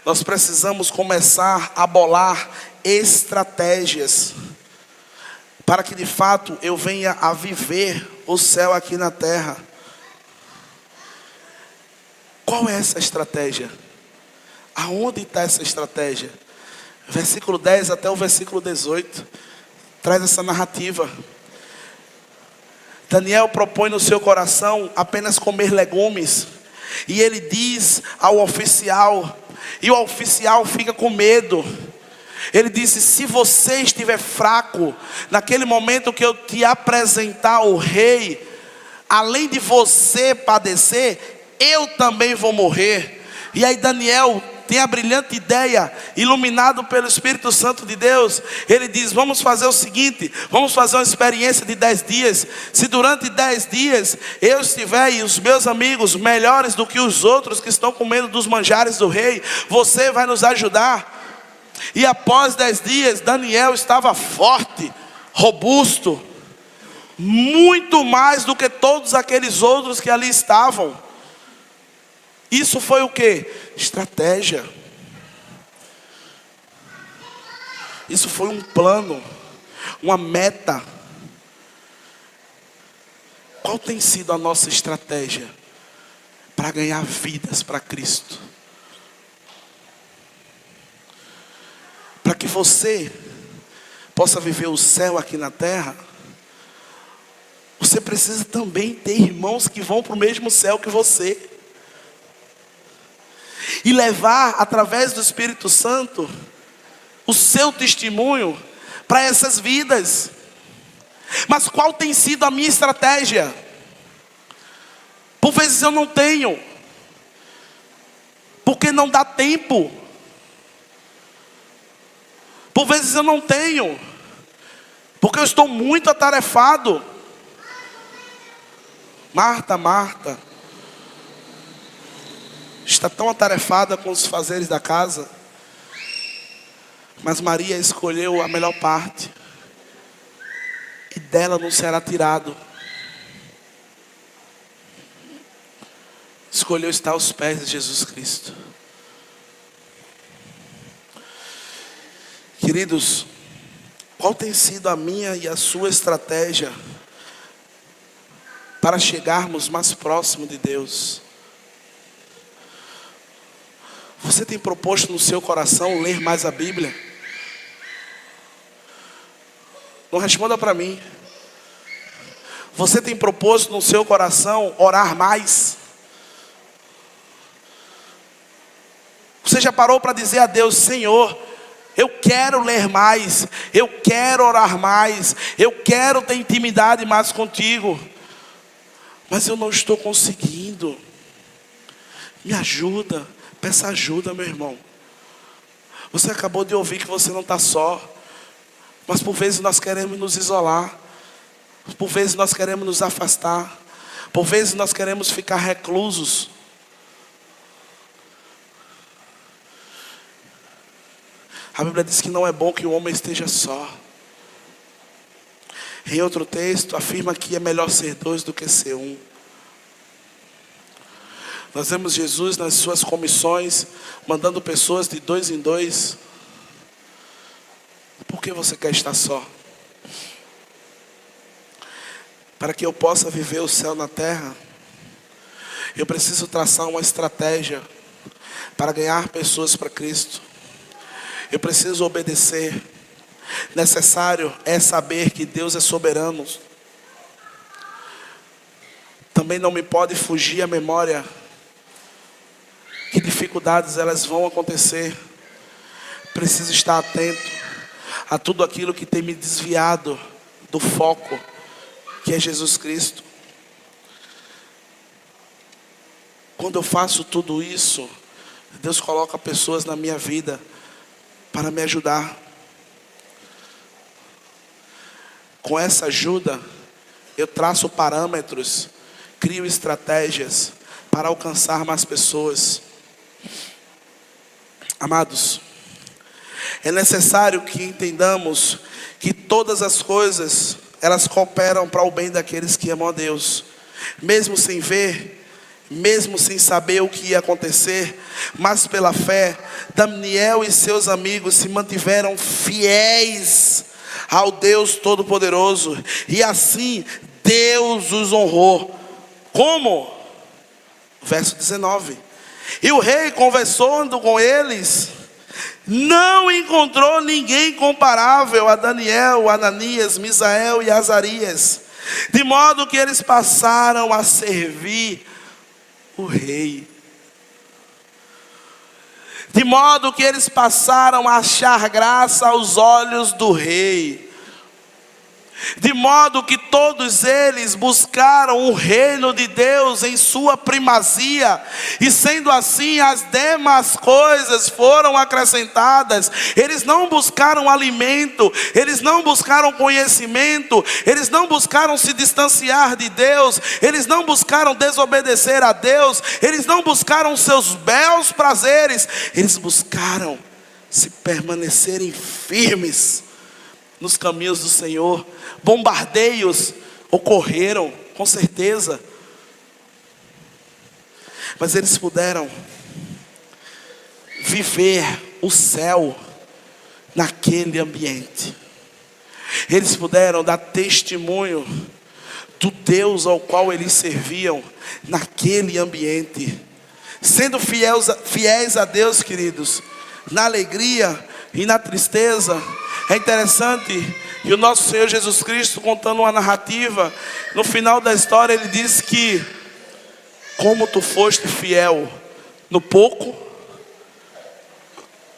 nós precisamos começar a bolar estratégias para que de fato eu venha a viver o céu aqui na terra. Qual é essa estratégia? Aonde está essa estratégia? Versículo 10 até o versículo 18 traz essa narrativa. Daniel propõe no seu coração apenas comer legumes. E ele diz ao oficial, e o oficial fica com medo. Ele disse: se você estiver fraco, naquele momento que eu te apresentar o rei, além de você padecer, eu também vou morrer. E aí Daniel tem a brilhante ideia, iluminado pelo Espírito Santo de Deus. Ele diz: vamos fazer o seguinte, vamos fazer uma experiência de 10 dias. Se durante 10 dias eu estiver e os meus amigos melhores do que os outros que estão comendo dos manjares do rei, você vai nos ajudar. E após 10 dias, Daniel estava forte, robusto, muito mais do que todos aqueles outros que ali estavam. Isso foi o quê? Estratégia. Isso foi um plano, uma meta. Qual tem sido a nossa estratégia para ganhar vidas para Cristo? Para que você possa viver o céu aqui na terra, você precisa também ter irmãos que vão para o mesmo céu que você. E levar, através do Espírito Santo, o seu testemunho para essas vidas. Mas qual tem sido a minha estratégia? Por vezes eu não tenho, porque não dá tempo. Por vezes eu não tenho, porque eu estou muito atarefado. Marta está tão atarefada com os fazeres da casa, mas Maria escolheu a melhor parte, e dela não será tirado. escolheu estar aos pés de Jesus Cristo. Queridos, qual tem sido a minha e a sua estratégia para chegarmos mais próximo de Deus? Você tem proposto no seu coração ler mais a Bíblia? Não responda para mim. Você tem proposto no seu coração orar mais? Você já parou para dizer a Deus: Senhor, eu quero ler mais, eu quero orar mais, eu quero ter intimidade mais contigo, mas eu não estou conseguindo. Me ajuda, peça ajuda, meu irmão. Você acabou de ouvir que você não está só, mas por vezes nós queremos nos isolar, por vezes nós queremos nos afastar, por vezes nós queremos ficar reclusos. A Bíblia diz que não é bom que o homem esteja só. Em outro texto afirma que é melhor ser dois do que ser um. Nós vemos Jesus nas suas comissões mandando pessoas de dois em dois. Por que você quer estar só? Para que eu possa viver o céu na terra, eu preciso traçar uma estratégia para ganhar pessoas para Cristo. Eu preciso obedecer. Necessário é saber que Deus é soberano. Também não me pode fugir a memória que dificuldades elas vão acontecer. Preciso estar atento a tudo aquilo que tem me desviado do foco, que é Jesus Cristo. Quando eu faço tudo isso, Deus coloca pessoas na minha vida para me ajudar. Com essa ajuda, eu traço parâmetros, crio estratégias para alcançar mais pessoas. Amados, é necessário que entendamos que todas as coisas, elas cooperam para o bem daqueles que amam a Deus. Mesmo sem ver, mesmo sem saber o que ia acontecer, mas pela fé, Daniel e seus amigos se mantiveram fiéis ao Deus Todo-Poderoso, e assim Deus os honrou. Como? Verso 19. E o rei, conversando com eles, não encontrou ninguém comparável a Daniel, Ananias, Misael e Azarias, de modo que eles passaram a servir o rei. De modo que eles passaram a achar graça aos olhos do rei. De modo que todos eles buscaram o reino de Deus em sua primazia. E sendo assim, as demais coisas foram acrescentadas. Eles não buscaram alimento, eles não buscaram conhecimento, eles não buscaram se distanciar de Deus, eles não buscaram desobedecer a Deus, eles não buscaram seus belos prazeres, eles buscaram se permanecerem firmes nos caminhos do Senhor. Bombardeios ocorreram, com certeza, mas eles puderam viver o céu naquele ambiente. Eles puderam dar testemunho do Deus ao qual eles serviam naquele ambiente, sendo fiéis a Deus, queridos, na alegria e na tristeza. É interessante que o nosso Senhor Jesus Cristo, contando uma narrativa, no final da história ele diz que: como tu foste fiel no pouco,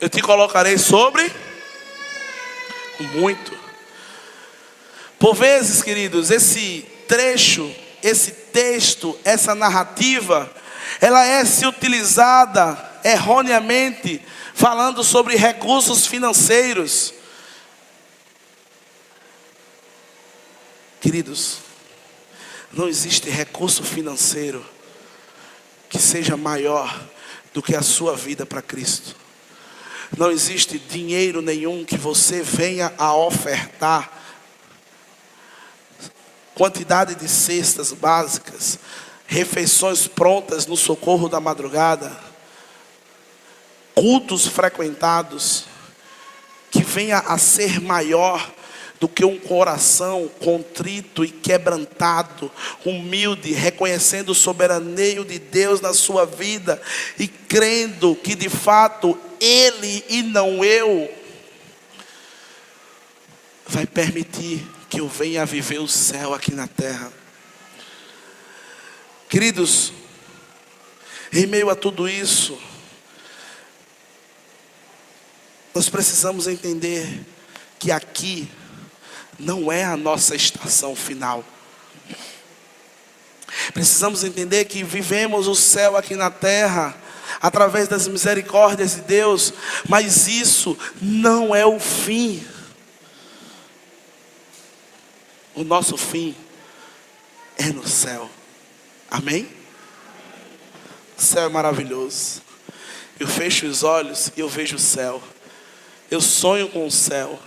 eu te colocarei sobre muito. Por vezes, queridos, esse trecho, esse texto, essa narrativa, ela é se utilizada erroneamente, falando sobre recursos financeiros. Queridos, não existe recurso financeiro que seja maior do que a sua vida para Cristo. Não existe dinheiro nenhum que você venha a ofertar, quantidade de cestas básicas, refeições prontas no socorro da madrugada, cultos frequentados, que venha a ser maior do que um coração contrito e quebrantado, humilde, reconhecendo o soberaneio de Deus na sua vida e crendo que de fato Ele e não eu vai permitir que eu venha a viver o céu aqui na terra. Queridos, em meio a tudo isso, nós precisamos entender que aqui não é a nossa estação final. Precisamos entender que vivemos o céu aqui na terra através das misericórdias de Deus, mas isso não é o fim. O nosso fim é no céu. Amém? O céu é maravilhoso. Eu fecho os olhos e eu vejo o céu. Eu sonho com o céu.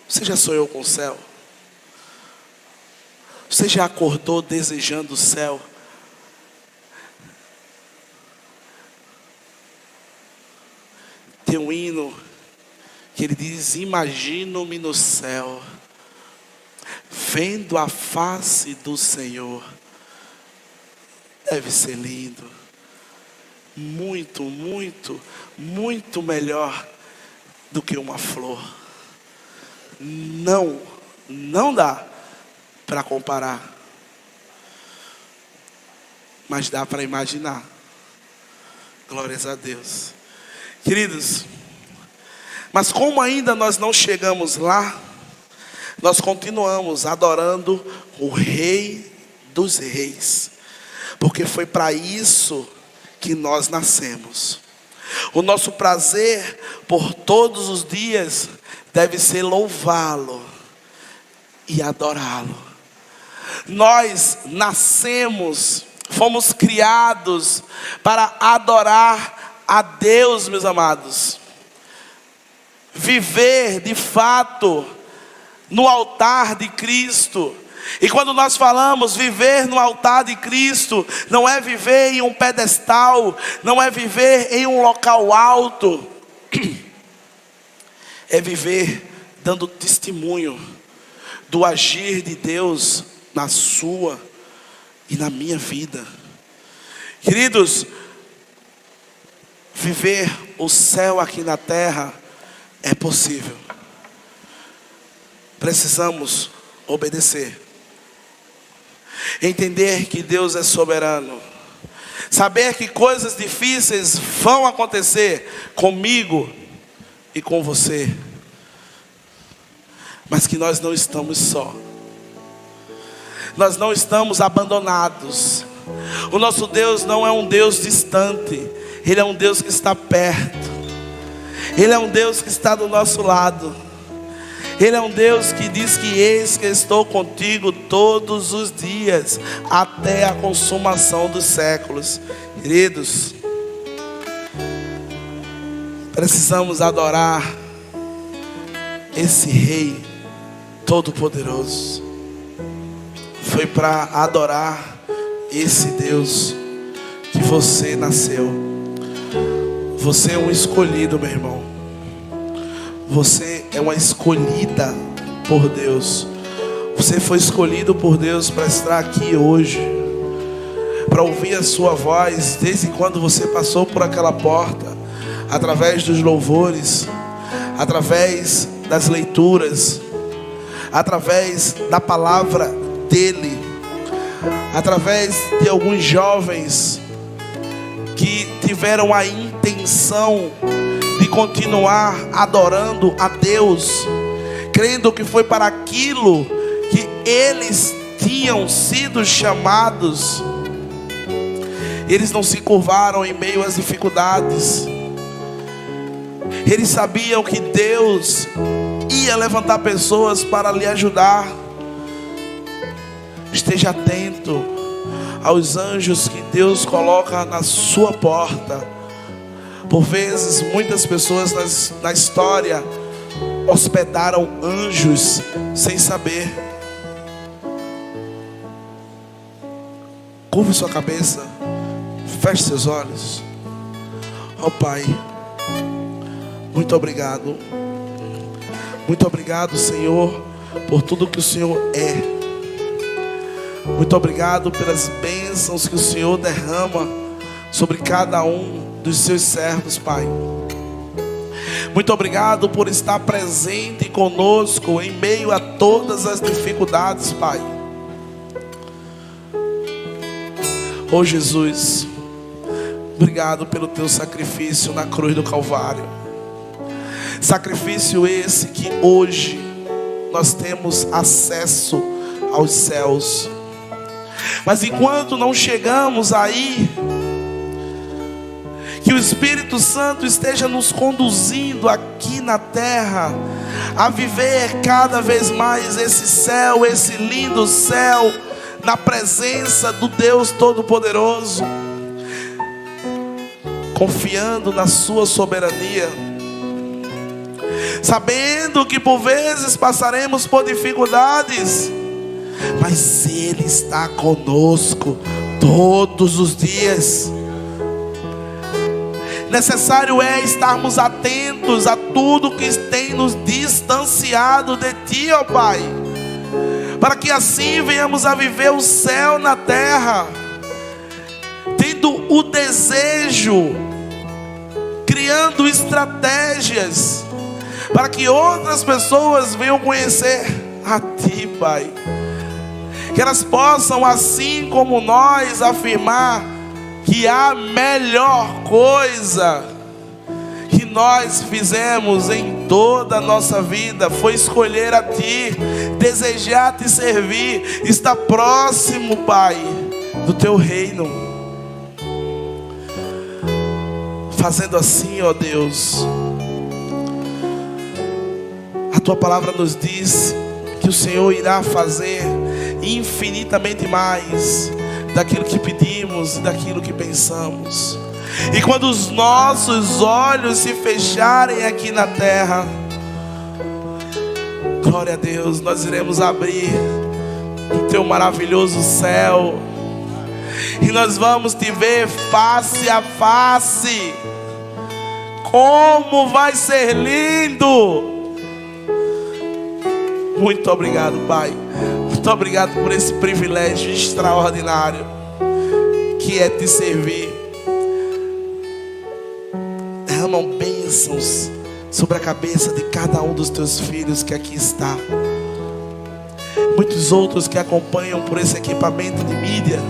Você já sonhou com o céu? Você já acordou desejando o céu? Tem um hino que ele diz: imagino-me no céu, vendo a face do Senhor. Deve ser lindo. Muito, muito, muito melhor do que uma flor. Não dá para comparar, mas dá para imaginar. Glórias a Deus. Queridos, mas como ainda nós não chegamos lá, nós continuamos adorando o Rei dos Reis, porque foi para isso que nós nascemos. O nosso prazer por todos os dias deve ser louvá-lo e adorá-lo. Nós nascemos, fomos criados para adorar a Deus, meus amados. Viver de fato no altar de Cristo. E quando nós falamos viver no altar de Cristo, não é viver em um pedestal, não é viver em um local alto, é viver dando testemunho do agir de Deus na sua e na minha vida. Queridos, viver o céu aqui na terra é possível. Precisamos obedecer. Entender que Deus é soberano. Saber que coisas difíceis vão acontecer comigo e com você. Mas que nós não estamos só. Nós não estamos abandonados. O nosso Deus não é um Deus distante. Ele é um Deus que está perto. Ele é um Deus que está do nosso lado. Ele é um Deus que diz que eis que estou contigo todos os dias, até a consumação dos séculos. Queridos, precisamos adorar esse Rei Todo-Poderoso. Foi para adorar esse Deus que você nasceu. Você é um escolhido, meu irmão. Você é uma escolhida por Deus. Você foi escolhido por Deus para estar aqui hoje, para ouvir a sua voz desde quando você passou por aquela porta, através dos louvores, através das leituras, através da palavra dele, através de alguns jovens que tiveram a intenção de continuar adorando a Deus, crendo que foi para aquilo que eles tinham sido chamados. Eles não se curvaram em meio às dificuldades. Eles sabiam que Deus ia levantar pessoas para lhe ajudar. Esteja atento aos anjos que Deus coloca na sua porta. Por vezes, muitas pessoas na história hospedaram anjos sem saber. Curve sua cabeça, feche seus olhos. Ó Pai, muito obrigado. Muito obrigado, Senhor, por tudo que o Senhor é. Muito obrigado pelas bênçãos que o Senhor derrama sobre cada um dos seus servos, Pai. Muito obrigado por estar presente conosco em meio a todas as dificuldades, Pai. Oh Jesus, obrigado pelo teu sacrifício na cruz do Calvário. Sacrifício esse que hoje nós temos acesso aos céus. Mas enquanto não chegamos aí, que o Espírito Santo esteja nos conduzindo aqui na terra a viver cada vez mais esse céu, esse lindo céu, na presença do Deus Todo-Poderoso, confiando na sua soberania, sabendo que por vezes passaremos por dificuldades, mas Ele está conosco todos os dias. Necessário é estarmos atentos a tudo que tem nos distanciado de Ti, ó Pai, para que assim venhamos a viver o céu na terra, tendo o desejo, criando estratégias, para que outras pessoas venham conhecer a Ti, Pai. Que elas possam, assim como nós, afirmar que a melhor coisa que nós fizemos em toda a nossa vida foi escolher a Ti, desejar Te servir, estar próximo, Pai, do Teu reino. Fazendo assim, ó Deus, a Tua palavra nos diz que o Senhor irá fazer infinitamente mais daquilo que pedimos e daquilo que pensamos. E quando os nossos olhos se fecharem aqui na terra, glória a Deus, nós iremos abrir o Teu maravilhoso céu e nós vamos Te ver face a face. Como vai ser lindo! Muito obrigado, Pai. Muito obrigado por esse privilégio extraordinário que é Te servir. Derramam bênçãos sobre a cabeça de cada um dos Teus filhos que aqui está. Muitos outros que acompanham por esse equipamento de mídia.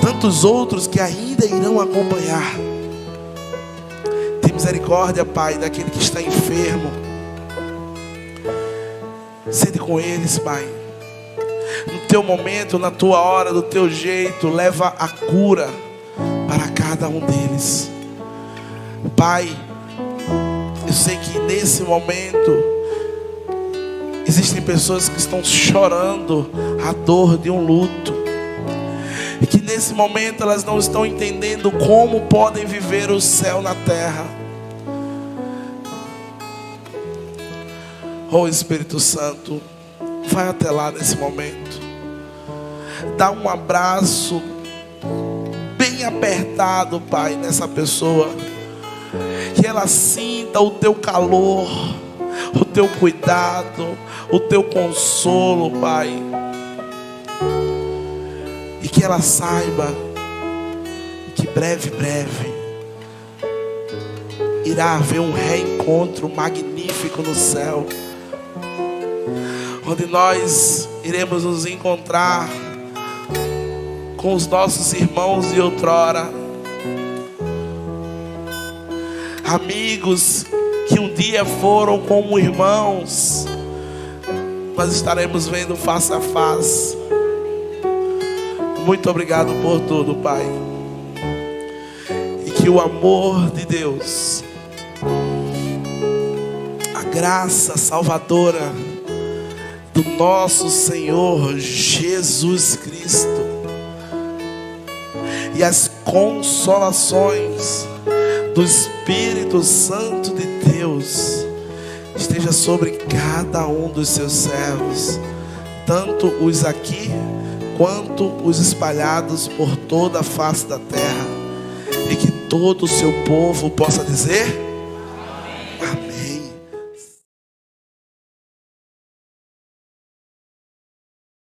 Tantos outros que ainda irão acompanhar. Tem misericórdia, Pai, daquele que está enfermo. Sede com eles, Pai. No Teu momento, na Tua hora, do Teu jeito, leva a cura para cada um deles. Pai, eu sei que nesse momento existem pessoas que estão chorando a dor de um luto, e que nesse momento elas não estão entendendo como podem viver o céu na terra. Oh Espírito Santo, vai até lá nesse momento. Dá um abraço bem apertado, Pai, nessa pessoa. Que ela sinta o Teu calor, o Teu cuidado, o Teu consolo, Pai. E que ela saiba que breve irá haver um reencontro magnífico no céu, onde nós iremos nos encontrar com os nossos irmãos de outrora, amigos que um dia foram como irmãos, nós estaremos vendo face a face. Muito obrigado por tudo, Pai. E que o amor de Deus, a graça salvadora do nosso Senhor Jesus Cristo e as consolações do Espírito Santo de Deus esteja sobre cada um dos seus servos, tanto os aqui quanto os espalhados por toda a face da terra, e que todo o seu povo possa dizer: